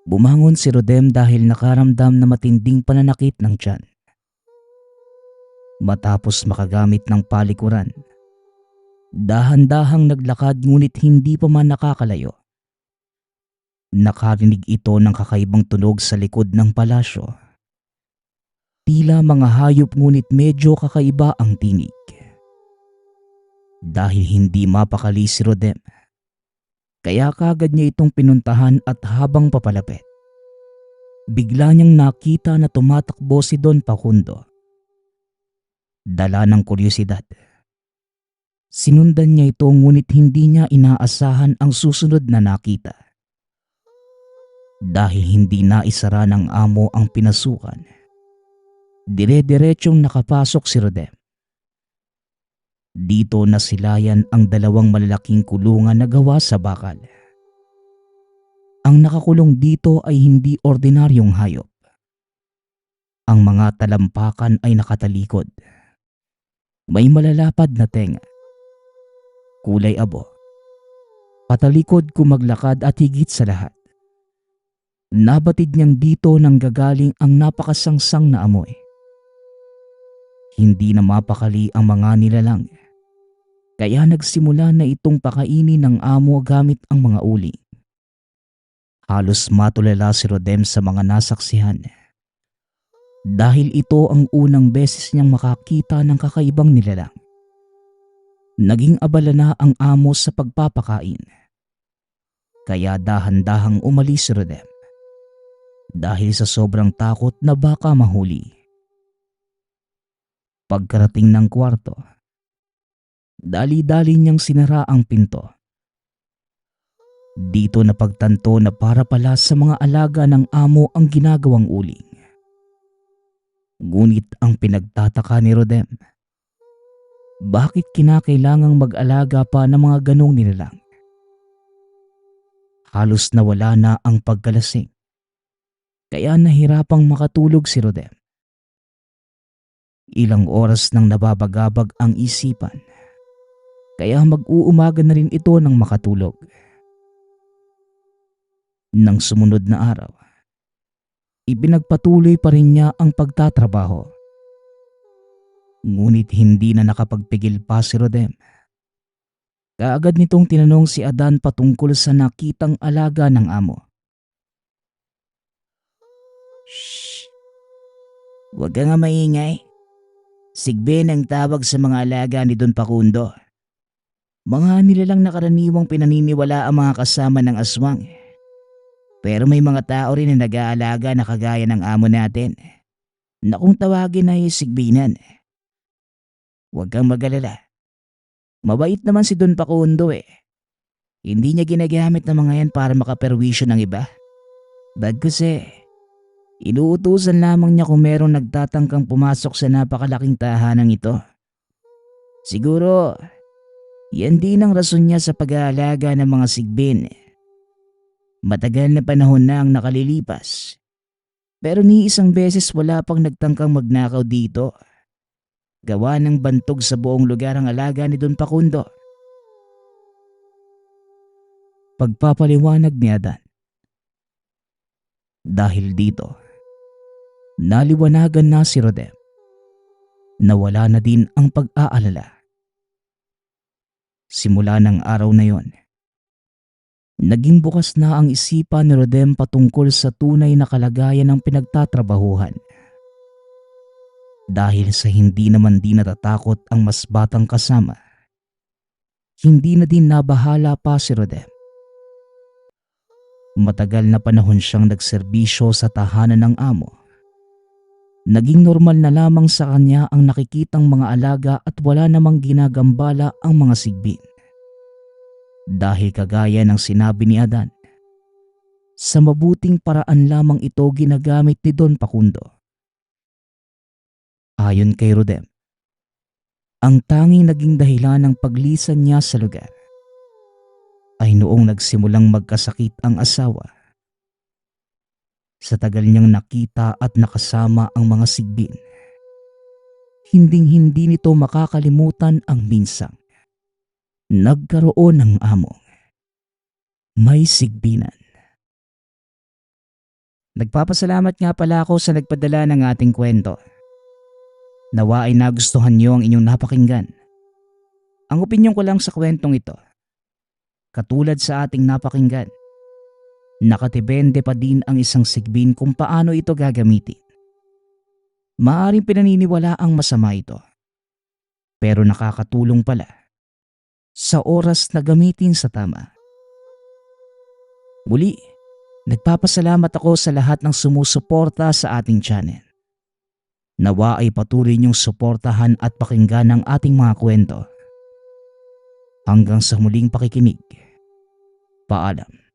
bumangon si Rodem dahil nakaramdam na matinding pananakit ng tiyan. Matapos makagamit ng palikuran, dahan-dahang naglakad ngunit hindi pa man nakakalayo. Nakarinig ito ng kakaibang tunog sa likod ng palasyo. Tila mga hayop ngunit medyo kakaiba ang tinig. Dahil hindi mapakali si Rodem, kaya kagad niya itong pinuntahan at habang papalapit, bigla niyang nakita na tumatakbo si Don Facundo. Dala ng kuryosidad, sinundan niya ito ngunit hindi niya inaasahan ang susunod na nakita. Dahil hindi naisara ng amo ang pinasukan, dire-diretsong nakapasok si Rodem. Dito nasilayan ang dalawang malalaking kulungan na gawa sa bakal. Ang nakakulong dito ay hindi ordinaryong hayop. Ang mga talampakan ay nakatalikod. May malalapad na tenga, kulay abo, patalikod kung maglakad at higit sa lahat, nabatid niyang dito nang gagaling ang napakasangsang na amoy. Hindi na mapakali ang mga nilalang, kaya nagsimula na itong pakainin ng amo gamit ang mga uli. Halos matulala si Rodem sa mga nasaksihan dahil ito ang unang beses niyang makakita ng kakaibang nilalang. Naging abala na ang amo sa pagpapakain, kaya dahan-dahang umalis si Rodem dahil sa sobrang takot na baka mahuli. Pagkarating ng kwarto, dali-dali niyang sinara ang pinto. Dito napagtanto na para pala sa mga alaga ng amo ang ginagawang uling. Ngunit ang pinagtataka ni Rodem, bakit kinakailangang mag-alaga pa ng mga ganong nilalang? Halos nawala na ang pagkalasing, kaya nahirapang makatulog si Rodem. Ilang oras nang nababagabag ang isipan, kaya mag-uumaga na rin ito nang makatulog. Nang sumunod na araw, ipinagpatuloy pa rin niya ang pagtatrabaho. Ngunit hindi na nakapagpigil pa si Rodem. Kaagad nitong tinanong si Adan patungkol sa nakitang alaga ng amo. Shh! Huwag ka nga maingay. Sigbin ang tawag sa mga alaga ni Don Facundo. Mga nilalang na karaniwang pinaniniwala ang mga kasama ng aswang. Pero may mga tao rin na nag-aalaga na kagaya ng amo natin na kung tawagin ay sigbinan. Huwag kang mag-alala. Mabait naman si Don Facundo eh. Hindi niya ginagamit ng mga yan para makaperwisyo ng iba. Bagkus inuutusan lamang niya kung merong nagtatangkang pumasok sa napakalaking tahanang ito. Siguro, yan din ang rason niya sa pag-aalaga ng mga sigbin. Matagal na panahon na ang nakalilipas, pero ni isang beses wala pang nagtangkang magnakaw dito. Gawa ng bantog sa buong lugar ang alaga ni Don Facundo. Pagpapaliwanag ni Adan. Dahil dito, naliwanagan na si Rodem. Nawala na din ang pag-aalala. Simula ng araw na yon, naging bukas na ang isipan ni Rodem patungkol sa tunay na kalagayan ng pinagtatrabahuhan. Dahil sa hindi naman din natatakot ang mas batang kasama, hindi na din nabahala pa si Rodem. Matagal na panahon siyang nagserbisyo sa tahanan ng amo. Naging normal na lamang sa kanya ang nakikitang mga alaga at wala namang ginagambala ang mga sigbin. Dahil kagaya ng sinabi ni Adan, sa mabuting paraan lamang ito ginagamit ni Don Facundo. Ayon kay Rodem, ang tanging naging dahilan ng paglisan niya sa lugar ay noong nagsimulang magkasakit ang asawa. Sa tagal niyang nakita at nakasama ang mga sigbin, hinding-hindi nito makakalimutan ang minsang nagkaroon ng among may sigbinan. Nagpapasalamat nga pala ako sa nagpadala ng ating kwento. Nawa ay nagustuhan niyo ang inyong napakinggan. Ang opinyon ko lang sa kwentong ito, katulad sa ating napakinggan, nakatibende pa din ang isang sigbin kung paano ito gagamitin. Maaring pinaniniwala ang masama ito, pero nakakatulong pala sa oras na gamitin sa tama. Muli, nagpapasalamat ako sa lahat ng sumusuporta sa ating channel. Nawa ay patuloy niyong suportahan at pakinggan ang ating mga kwento. Hanggang sa muling pakikinig. Paalam.